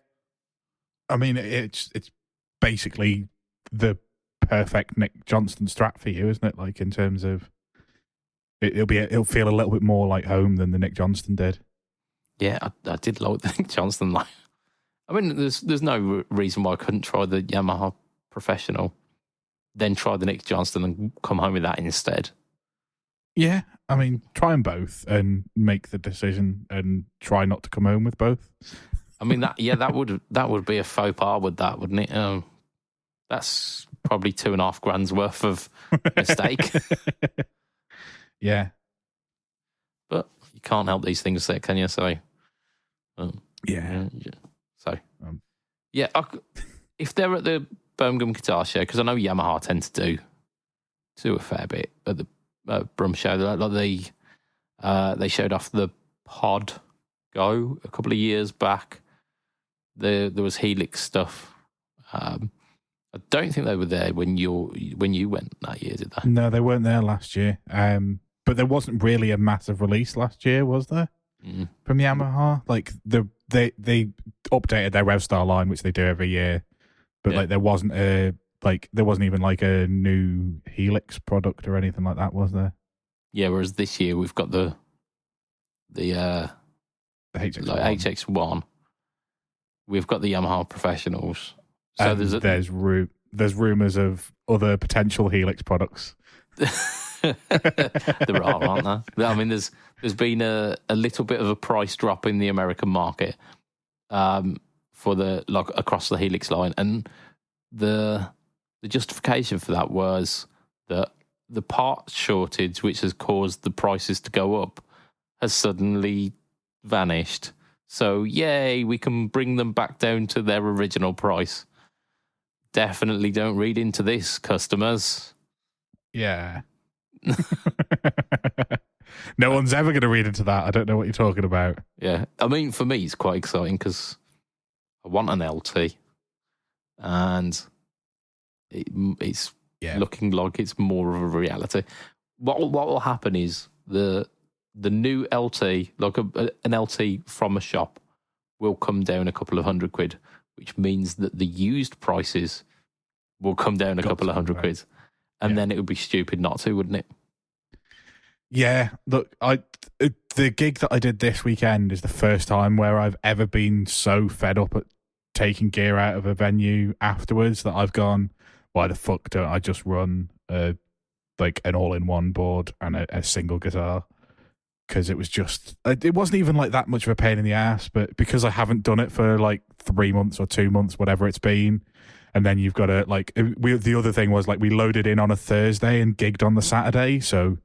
I mean it's basically the perfect Nick Johnston Strat for you, isn't it? Like in terms of it'll feel a little bit more like home than the Nick Johnston did. Yeah, I did like the Nick Johnston line. I mean, there's no reason why I couldn't try the Yamaha Professional, then try the Nick Johnston and come home with that instead. Yeah, I mean, try them both and make the decision and try not to come home with both. I mean, that would be a faux pas, wouldn't it? That's probably $2,500 worth of mistake. Yeah. But you can't help these things there, can you? So, yeah. So, if they're at the Birmingham Guitar Show, because I know Yamaha tend to do a fair bit at the Brum Show. Like they showed off the Pod Go a couple of years back. There was Helix stuff. I don't think they were there when you went that year, did they? No, they weren't there last year. But there wasn't really a massive release last year, was there? From Yamaha? Like they updated their RevStar line, which they do every year, but like there wasn't a like there wasn't even like a new Helix product or anything like that, was there? Yeah, whereas this year we've got the HX1. like HX1. We've got the Yamaha Professionals. So and there's rumours of other potential Helix products. There are, aren't there? I mean, there's been a little bit of a price drop in the American market for the across the Helix line, and the justification for that was that the part shortage, which has caused the prices to go up, has suddenly vanished. So, yay, we can bring them back down to their original price. Definitely don't read into this, customers. Yeah. No one's ever going to read into that. I don't know what you're talking about. Yeah. I mean, for me, it's quite exciting because I want an LT. And it's looking like it's more of a reality. What will happen is the new LT, like an LT from a shop, will come down a couple of £100, which means that the used prices will come down a couple of £100. And then it would be stupid not to, wouldn't it? Yeah, look, the gig that I did this weekend is the first time where I've ever been so fed up at taking gear out of a venue afterwards that I've gone, why the fuck don't I just run like an all-in-one board and a single guitar? Because it was just, it wasn't even like that much of a pain in the ass, but because I haven't done it for like 3 months or 2 months, whatever it's been, and then you've got to like, the other thing was like we loaded in on a Thursday and gigged on the Saturday, so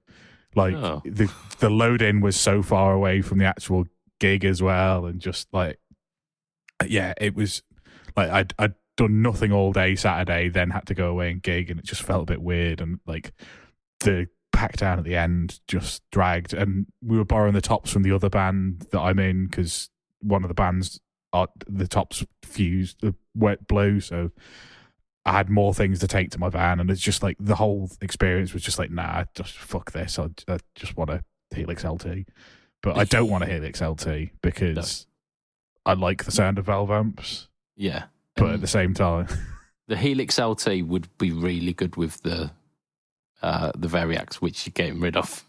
like the load in was so far away from the actual gig as well, and just like, yeah, it was like I'd done nothing all day Saturday, then had to go away and gig, and it just felt a bit weird, and like the pack down at the end just dragged, and we were borrowing the tops from the other band that I'm in because one of the bands, the tops fused, the wet blue, so I had more things to take to my van, and it's just like the whole experience was just like, nah, just fuck this. I just want a Helix LT, but I don't want a Helix LT because I like the sound of valve amps. Yeah, but at the same time, the Helix LT would be really good with the Variacs, which you're getting rid of.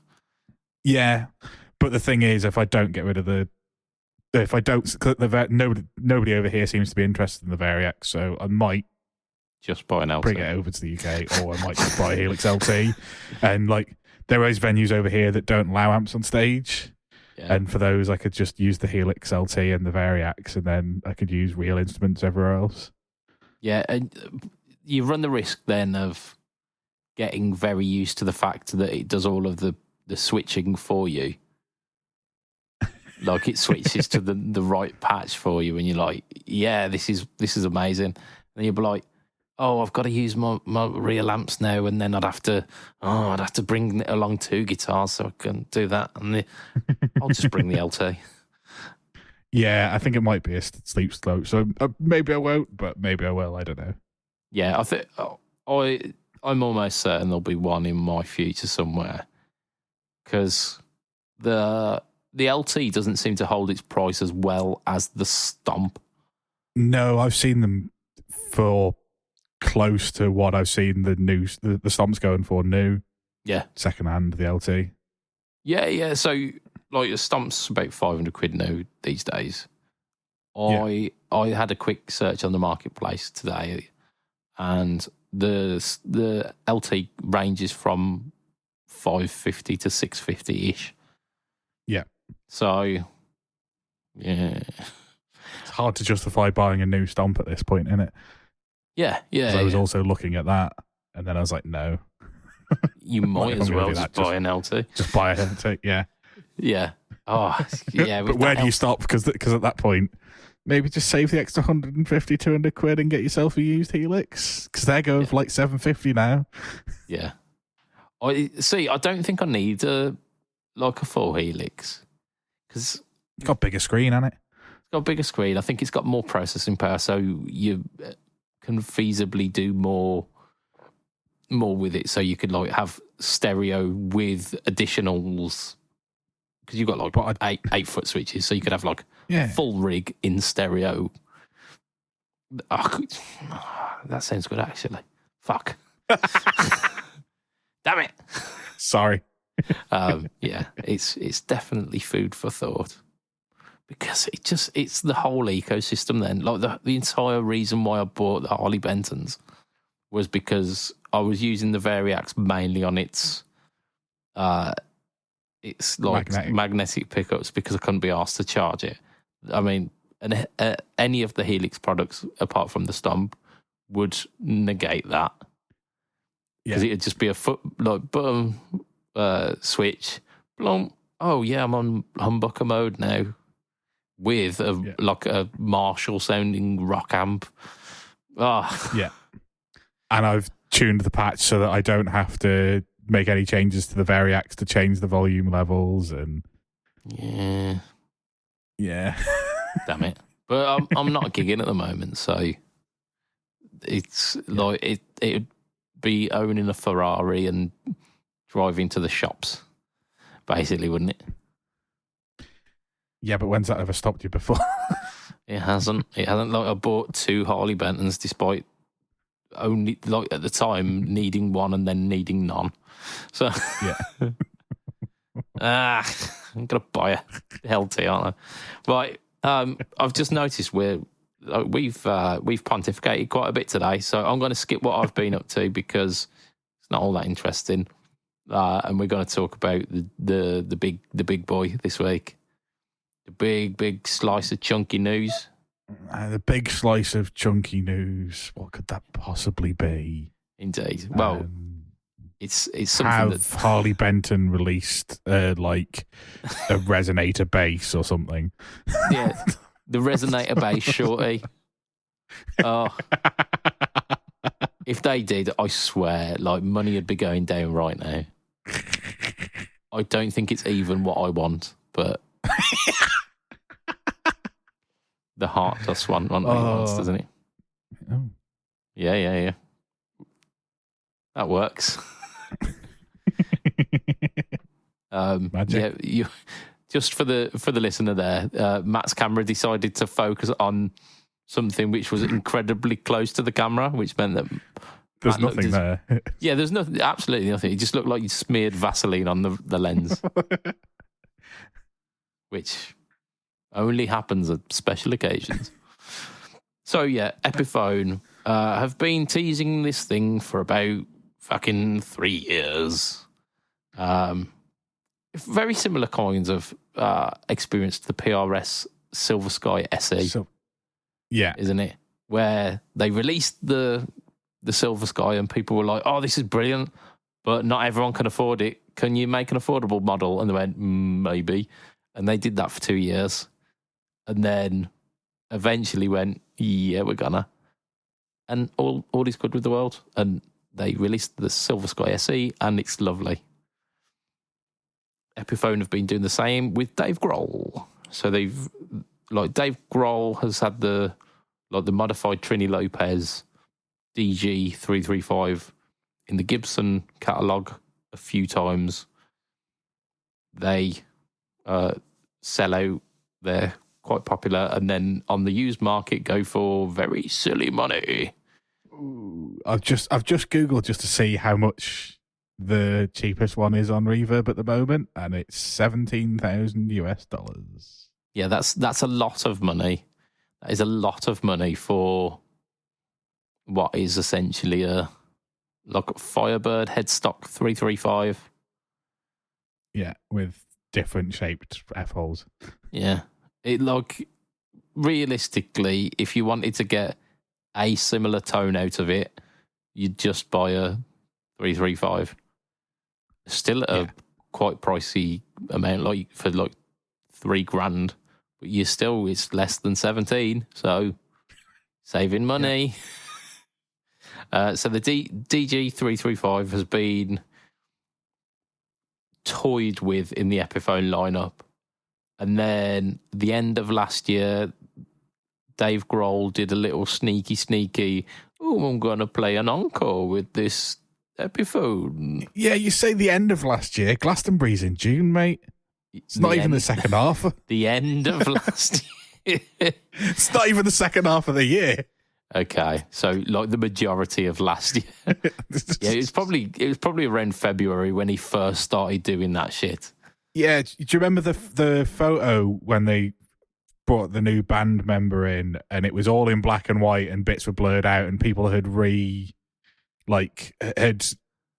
Yeah, but the thing is, if I don't get rid of nobody over here seems to be interested in the Variacs, so I might just buy an LT. Bring it over to the UK, or I might just buy a Helix LT. And like, there is venues over here that don't allow amps on stage. Yeah. And for those, I could just use the Helix LT and the Variacs, and then I could use real instruments everywhere else. Yeah, and you run the risk then of getting very used to the fact that it does all of the switching for you. Like, it switches to the right patch for you, and you're like, yeah, this is amazing. And you'll be like, oh, I've got to use my real amps now, and then I'd have to bring along 2 guitars so I can do that, and I'll just bring the LT. Yeah, I think it might be a sleep slope, so maybe I won't, but maybe I will. I don't know. Yeah, I think I'm almost certain there'll be one in my future somewhere, because the LT doesn't seem to hold its price as well as the Stomp. No, I've seen them for close to what I've seen the Stomp's going for new. Yeah. Secondhand, the LT. Yeah. So, like, the Stomp's about £500 now these days. I had a quick search on the marketplace today, and the LT ranges from $550 to $650-ish. Yeah. So, yeah. It's hard to justify buying a new Stomp at this point, isn't it? Yeah. I was also looking at that, and then I was like, no. You might as well just buy an LT. Just buy an LT, yeah. Yeah. Oh, yeah. But where do you stop? Because at that point, maybe just save the extra £150, £200 and get yourself a used Helix, because they're going for like $750 now. Yeah. I don't think I need a full Helix, because it's got a bigger screen, hasn't it? It's got a bigger screen. I think it's got more processing power, so you can feasibly do more with it. So you could like have stereo with additionals, because you've got like 8-foot switches, so you could have like full rig in stereo. Oh, that sounds good, actually. Fuck. Damn it. Sorry. Yeah, it's definitely food for thought. Because it's the whole ecosystem then. Like the entire reason why I bought the Harley Bentons was because I was using the Variax mainly on its like magnetic pickups because I couldn't be asked to charge it. I mean, any of the Helix products apart from the Stomp would negate that. Because it'd just be a foot like button switch. Blum. Oh yeah, I'm on humbucker mode now. With like a Marshall sounding rock amp. Yeah. And I've tuned the patch so that I don't have to make any changes to the Variax to change the volume levels and yeah. Damn it. But I'm not gigging at the moment, so it's like it'd be owning a Ferrari and driving to the shops, basically, wouldn't it? Yeah, but when's that ever stopped you before? It hasn't. Like I bought 2 Harley Bentons despite only like at the time needing one and then needing none. So I'm gonna buy a LT, aren't I? Right. I've just noticed we've pontificated quite a bit today, so I'm going to skip what I've been up to because it's not all that interesting. And we're going to talk about the big boy this week. The big slice of chunky news. The big slice of chunky news. What could that possibly be? Indeed. Well, it's something have Harley Benton released like a resonator bass or something. Yeah, the resonator bass, shorty. Oh, if they did, I swear, like money would be going down right now. I don't think it's even what I want, but the heart does want what he wants, doesn't it? Oh. Yeah. That works. Yeah, just for the listener there, Matt's camera decided to focus on something which was incredibly close to the camera, which meant that there's nothing there. Yeah, there's nothing, absolutely nothing. It just looked like you smeared Vaseline on the lens, which only happens at special occasions. So yeah, Epiphone have been teasing this thing for about fucking 3 years. Very similar kinds of experience to the PRS Silver Sky SE. Yeah. Isn't it? Where they released the Silver Sky and people were like, oh, this is brilliant, but not everyone can afford it. Can you make an affordable model? And they went, maybe. And they did that for 2 years. And then eventually went, yeah, we're gonna. And all is good with the world. And they released the Silver Sky SE and it's lovely. Epiphone have been doing the same with Dave Grohl. So they've, like, Dave Grohl has had the modified Trini Lopez DG335 in the Gibson catalogue a few times. They sell out. They're quite popular, and then on the used market go for very silly money. Ooh, I've just Googled just to see how much the cheapest one is on Reverb at the moment, and it's $17,000. Yeah, that's a lot of money. That is a lot of money for what is essentially a Firebird headstock 335. Yeah, with different shaped F-holes. Yeah. It, like, realistically, if you wanted to get a similar tone out of it, you'd just buy a 335. Still at a quite pricey amount, like for like $3,000, but it's less than 17, so saving money. Yeah. So the DG335 has been toyed with in the Epiphone lineup. And then the end of last year, Dave Grohl did a little sneaky, I'm going to play an encore with this Epiphone. Yeah, you say the end of last year. Glastonbury's in June, mate. It's not even the second half. The end of last year. It's not even the second half of the year. Okay, so like the majority of last year. Yeah, it was probably around February when he first started doing that shit. Yeah, do you remember the photo when they brought the new band member in, and it was all in black and white, and bits were blurred out, and people had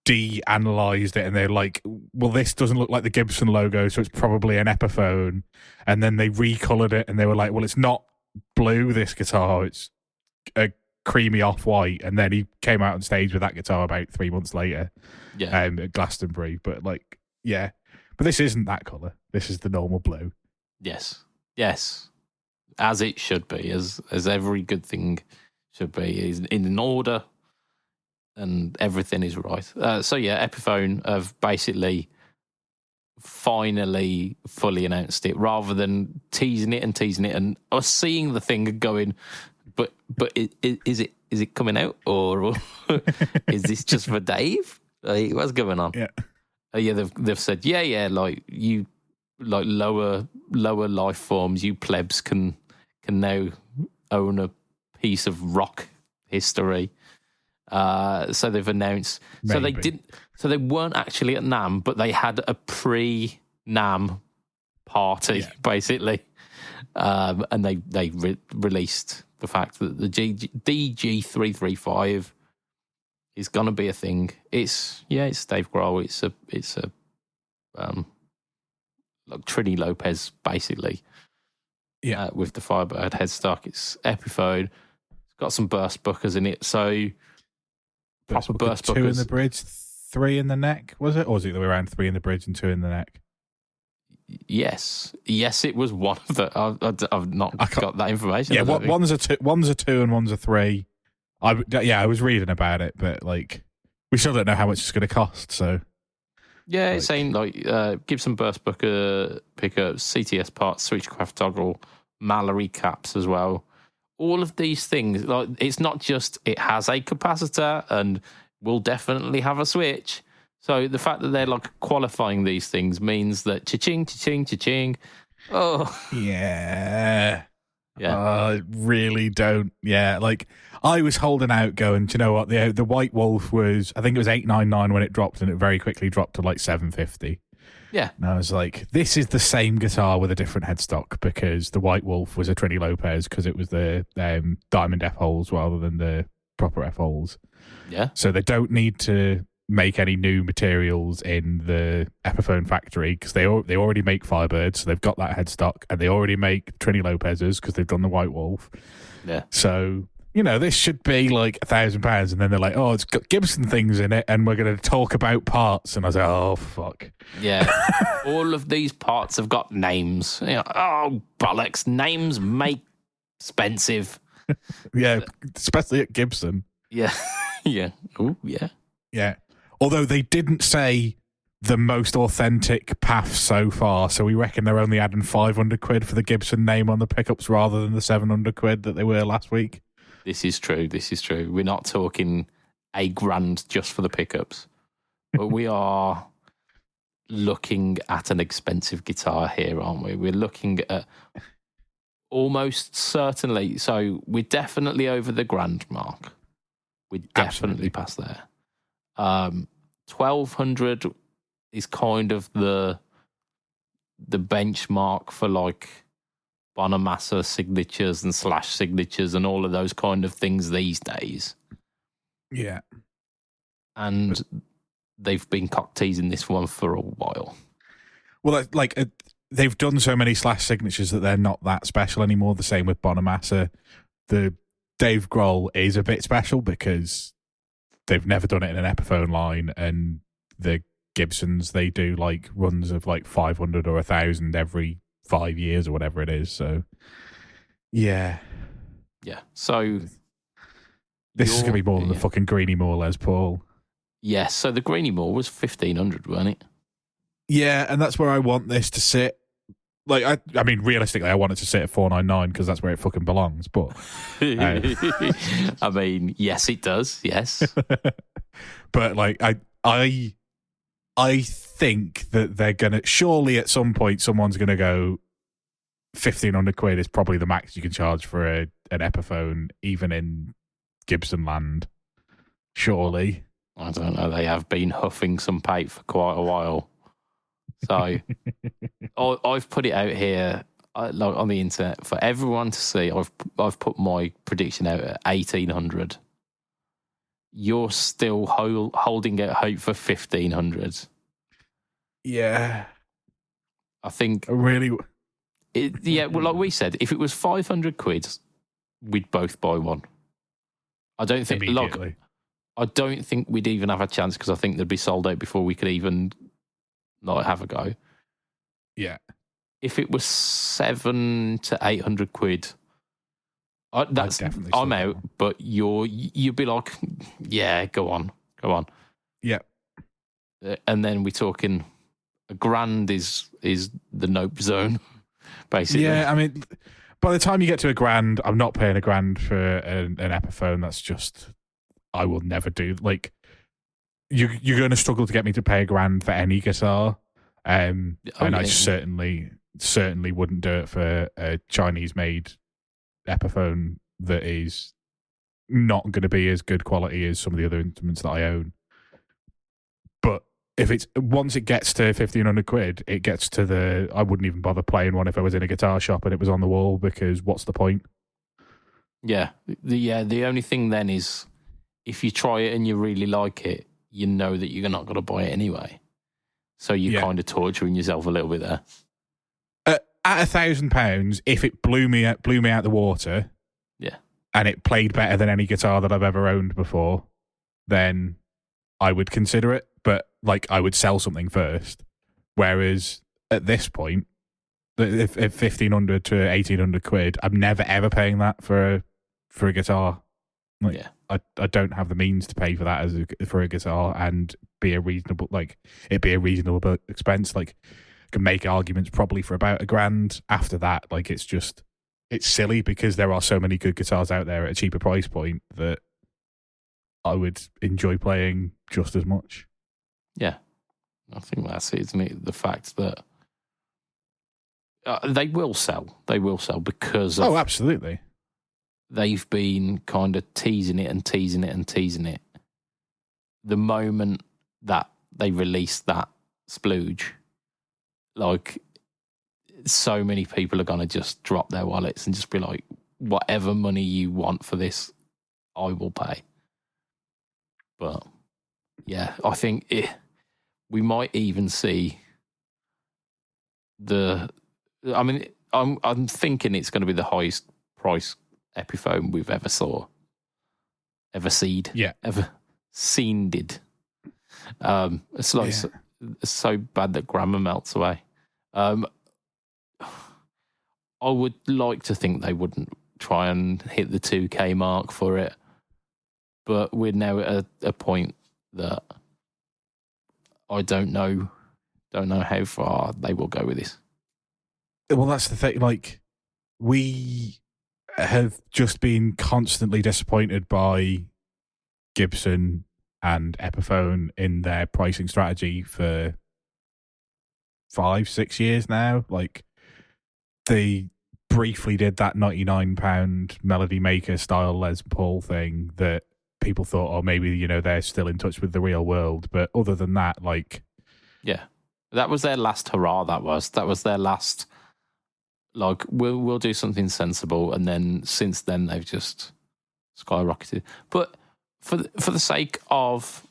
de-analyzed it, and they're like, well, this doesn't look like the Gibson logo, so it's probably an Epiphone. And then they recolored it, and they were like, well, it's not blue, this guitar, it's a creamy off-white. And then he came out on stage with that guitar about 3 months later, at Glastonbury. But like, yeah, but this isn't that colour. This is the normal blue. Yes, as it should be, as every good thing should be, is in an order, and everything is right. So yeah, Epiphone have basically finally fully announced it, rather than teasing it, and us seeing the thing and going, but is it coming out, or is this just for Dave? Like, what's going on? Yeah, they've said like you, like lower life forms, you plebs can now own a piece of rock history. So they've announced. Maybe. So they didn't. So they weren't actually at NAMM, but they had a pre-NAMM party, basically, and they released the fact that the DG335 is going to be a thing. It's Dave Grohl. It's a like Trini Lopez, basically. Yeah, with the Firebird headstock. It's Epiphone. It's got some burst bookers in it, so proper burst bookers. 2 in the bridge, 3 in the neck, was it? Or was it the way around, 3 in the bridge and 2 in the neck? Yes, it was one of the. I've not got that information. Yeah, one's a 2 and one's a 3. I was reading about it, but like, we still don't know how much it's going to cost. So yeah, it's saying like Gibson burst booker pickups, CTS parts, switchcraft toggle, Mallory caps as well. All of these things, like, it's not just it has a capacitor and will definitely have a switch. So the fact that they're like qualifying thing things means that cha-ching, cha-ching, cha-ching. Oh yeah. Really don't. Yeah, like, I was holding out going, do you know what? The White Wolf was, I think it was 899 when it dropped, and it very quickly dropped to like 750. Yeah. And I was like, this is the same guitar with a different headstock, because the White Wolf was a Trini Lopez, because it was the diamond F holes rather than the proper F holes. Yeah. So they don't need to make any new materials in the Epiphone factory, because they already make Firebirds, so they've got that headstock, and they already make Trini Lopez's because they've done the White Wolf. Yeah. So, you know, this should be like £1,000, and then they're like, oh, it's got Gibson things in it, and we're going to talk about parts. And I was like, oh, fuck. Yeah. All of these parts have got names. You know, oh, bollocks. Names make expensive. Yeah, especially at Gibson. Yeah. Yeah. Oh, yeah. Yeah. Although they didn't say the most authentic path so far, so we reckon they're only adding 500 quid for the Gibson name on the pickups rather than the 700 quid that they were last week. This is true. We're not talking $1,000 just for the pickups, but we are looking at an expensive guitar here, aren't we? We're looking at almost certainly. So we're definitely over the grand mark. We're definitely past there. 1,200 is kind of the benchmark for like Bonamassa signatures and Slash signatures and all of those kind of things these days. Yeah. And they've been cock teasing this one for a while. Well, they've done so many Slash signatures that they're not that special anymore. The same with Bonamassa. The Dave Grohl is a bit special because they've never done it in an Epiphone line, and the Gibsons, they do like runs of like 500 or 1,000 every 5 years or whatever it is. So yeah. So this is gonna be more than the fucking Greenie Moore Les Paul. Yes. So the Greenie Moore was 1,500, wasn't it? Yeah, and that's where I want this to sit. Like, I mean, realistically, I want it to sit at 499 because that's where it fucking belongs. But I mean, yes, it does. Yes, but like, I think that they're gonna, surely at some point someone's gonna go, 1,500 quid is probably the max you can charge for an Epiphone, even in Gibson land. Surely. I don't know. They have been huffing some paint for quite a while. So I've put it out here like on the internet for everyone to see. I've put my prediction out at 1,800. You're still holding out hope for 1,500. Yeah. I think... Really? Yeah, well, like we said, if it was 500 quid, we'd both buy one. I don't think... Immediately. I don't think we'd even have a chance because I think they'd be sold out before we could even have a go. Yeah. If it was 700 to 800 quid, I'm out. But you'd be like, yeah, go on. Yeah. And then we're talking $1,000 is the nope zone, basically. Yeah, I mean, by the time you get to $1,000, I'm not paying $1,000 for an Epiphone. That's just, I will never do. Like, you're going to struggle to get me to pay $1,000 for any guitar. I certainly wouldn't do it for a Chinese-made Epiphone that is not going to be as good quality as some of the other instruments that I own. But if it's once it gets to 1,500 quid, it gets to I wouldn't even bother playing one if I was in a guitar shop and it was on the wall, because what's the point? Yeah. The only thing then is if you try it and you really like it, you know that you're not going to buy it anyway. So you're kind of torturing yourself a little bit there. At £1,000, if it blew me out the water, and it played better than any guitar that I've ever owned before, then I would consider it. But like, I would sell something first. Whereas at this point, if 1,500 to 1,800 quid, I'm never ever paying that for a guitar. Like, I don't have the means to pay for that for a guitar and be a reasonable expense. Like, I can make arguments probably for about $1,000. After that, like, it's silly because there are so many good guitars out there at a cheaper price point that I would enjoy playing just as much. Yeah, I think that's it, isn't it? The fact that they will sell. They will sell because of... Oh, absolutely. They've been kind of teasing it. The moment that they released that splooge, like, so many people are going to just drop their wallets and just be like, whatever money you want for this, I will pay. But, yeah, I think we might even see I'm thinking it's going to be the highest price Epiphone we've ever seen. It's like so bad that grammar melts away. I would like to think they wouldn't try and hit the 2K mark for it, but we're now at a point that I don't know how far they will go with this. Well, that's the thing. Like, we have just been constantly disappointed by Gibson and Epiphone in their pricing strategy for 5-6 years now. Like, they briefly did that £99 Melody Maker style Les Paul thing that people thought, oh, maybe, they're still in touch with the real world. But other than that, like... Yeah. That was their last hurrah, that was their last... Like, we'll do something sensible, and then since then they've just skyrocketed. But for the sake of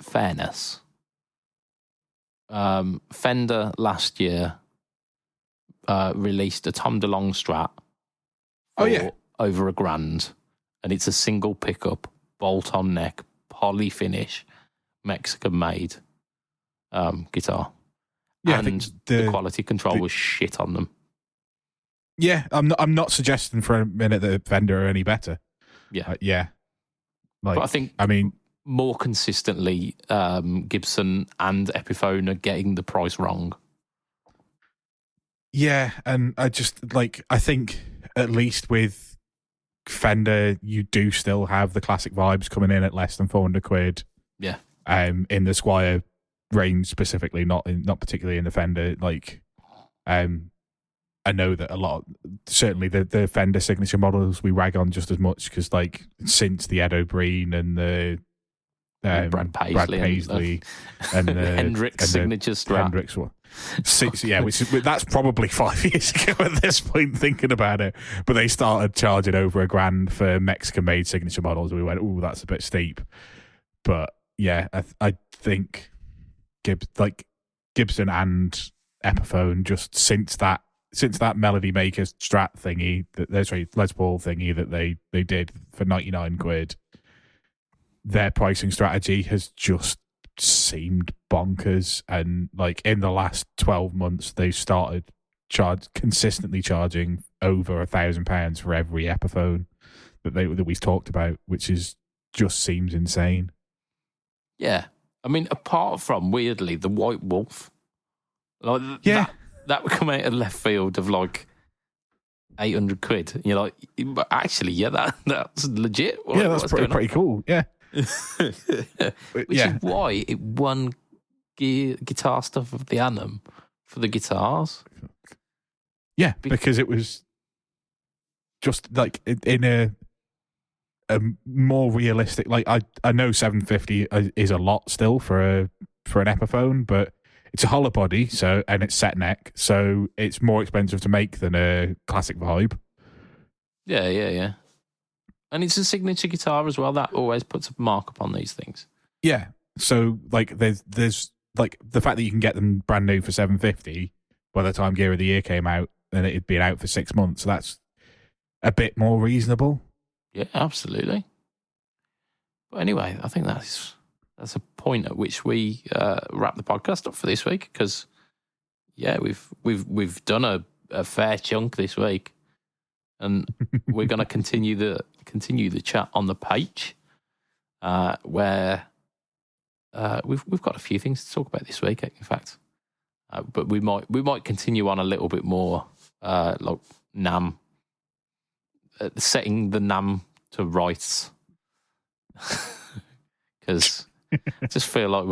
fairness, Fender last year released a Tom DeLonge Strat for over $1,000, and it's a single pickup, bolt-on neck, poly finish, Mexican made guitar. Yeah, and the quality control was shit on them. Yeah, I'm not suggesting for a minute that Fender are any better. Yeah. Like, but more consistently, Gibson and Epiphone are getting the price wrong. Yeah, and I think at least with Fender, you do still have the classic vibes coming in at less than 400 quid. Yeah. In the Squire range specifically, not particularly in the Fender. Like, I know that certainly the Fender signature models we rag on just as much because, like, since the Ed O'Brien and the Brad Paisley and the Hendrix signature Strat. Hendrix one. That's probably 5 years ago at this point, thinking about it. But they started charging over $1,000 for Mexican-made signature models. We went, "Oh, that's a bit steep." But yeah, I think Gibson and Epiphone, just since that Melody Maker Strat thingy, Les Paul thingy that they did for £99, their pricing strategy has just seemed bonkers. And like in the last 12 months, they've started consistently charging over £1,000 for every Epiphone that we've talked about, which just seems insane. Yeah, I mean, apart from weirdly the White Wolf, like that would come out of left field of like £800. And you're like, but actually, yeah, that's legit. That's pretty cool. Yeah. Which is why it won guitar stuff of the NAMM for the guitars. Yeah, because it was just like in a more realistic. Like I know 750 is a lot still for an Epiphone, but it's a hollow body, and it's set neck, so it's more expensive to make than a classic Vibe. Yeah. And it's a signature guitar as well. That always puts a mark upon these things. Yeah. So like there's like the fact that you can get them brand new for $750 by the time Gear of the Year came out, and it'd been out for 6 months. So that's a bit more reasonable. Yeah, absolutely. But anyway, I think that's a point at which we wrap the podcast up for this week, because we've done a fair chunk this week, and we're going to continue the chat on the page, where we've got a few things to talk about this week, in fact. But we might continue on a little bit more, like NAMM, setting the NAMM to rights, because I just feel like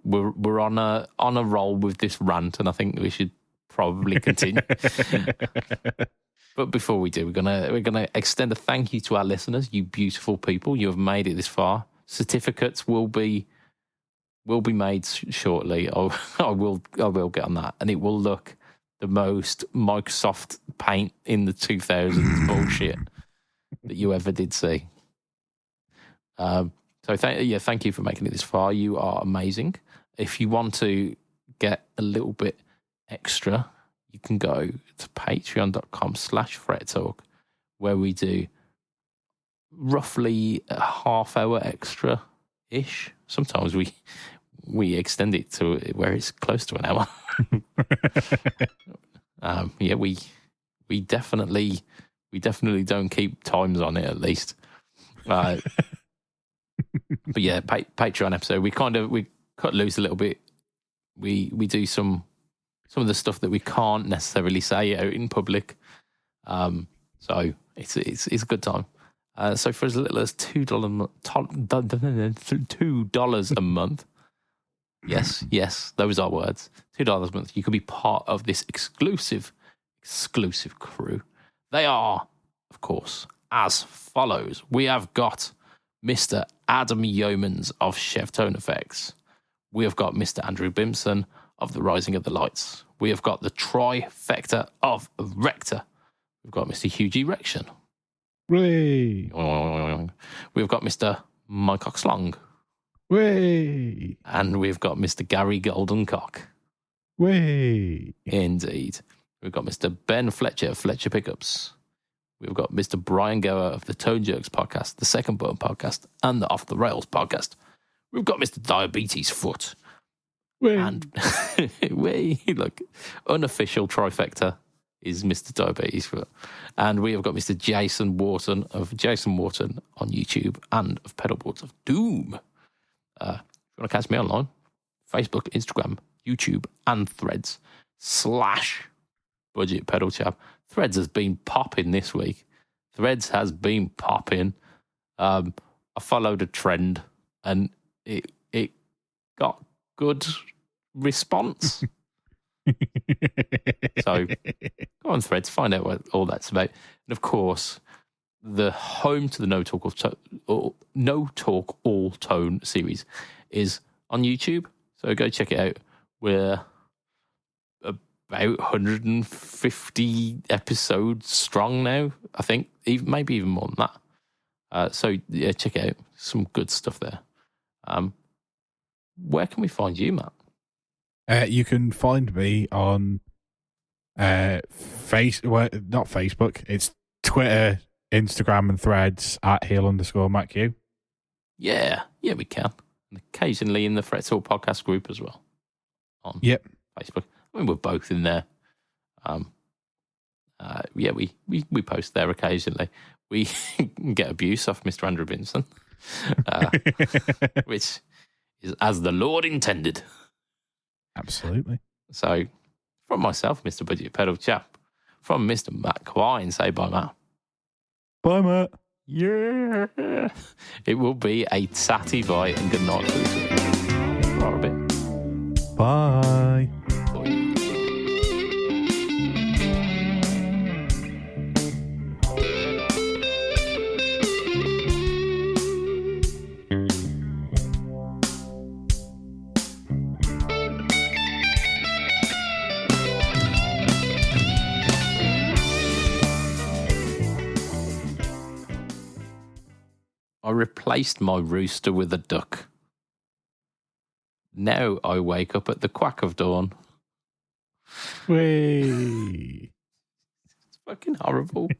we're on a roll with this rant, and I think we should probably continue. But before we do, we're gonna extend a thank you to our listeners, you beautiful people. You have made it this far. Certificates will be made shortly. I will get on that, and it will look the most Microsoft Paint in the 2000s bullshit that you ever did see. So thank you for making it this far. You are amazing. If you want to get a little bit extra, you can go to patreon.com/FretTalk, where we do roughly a half hour extra-ish. Sometimes we extend it to where it's close to an hour. We definitely don't keep times on it, at least. But yeah, Patreon episode, we cut loose a little bit. We do some of the stuff that we can't necessarily say out in public. So it's a good time. So for as little as $2 a month, yes, those are words. $2 a month, you can be part of this exclusive crew. They are, of course, as follows. We have got Mr. Adam Yeomans of Chevtone Effects. We have got Mr. Andrew Bimson of The Rising of the Lights. We have got the trifecta of Rector. We've got Mr. Hugh G. Rection. Way. We've got Mr. Mike Oxlong. Way. And we've got Mr. Gary Goldencock. Way. Indeed. We've got Mr. Ben Fletcher of Fletcher Pickups. We've got Mr. Brian Gower of the Tone Jerks podcast, the Second Button podcast, and the Off the Rails podcast. We've got Mr. Diabetes Foot. Way. And look, unofficial trifecta is Mr. Diabetes Foot. And we have got Mr. Jason Wharton of Jason Wharton on YouTube and of Pedalboards of Doom. If you want to catch me online, Facebook, Instagram, YouTube, and Threads /BudgetPedalChap. Threads has been popping this week. Threads has been popping. I followed a trend, and it got good response. So go on Threads, find out what all that's about. And of course, the home to the No Talk All Tone series is on YouTube. So go check it out. We're about 150 episodes strong now, I think, maybe even more than that. So yeah, check it out. Some good stuff there. Where can we find you, Matt? You can find me on not Facebook. It's Twitter, Instagram, and Threads at @heel_MacQ. Yeah, we can. And occasionally in the Fret Talk podcast group as well. On Facebook. I mean, we're both in there. We post there occasionally. We get abuse off Mr. Andrew Binson, which is as the Lord intended. Absolutely. So, from myself, Mr. BudgetPedalChap, from Mr. Matt Caline, say bye, Matt. Bye, Matt. Yeah. It will be a tatty bye and good night for this week. For a bit. Bye. I replaced my rooster with a duck. Now I wake up at the quack of dawn. Whee! It's fucking horrible.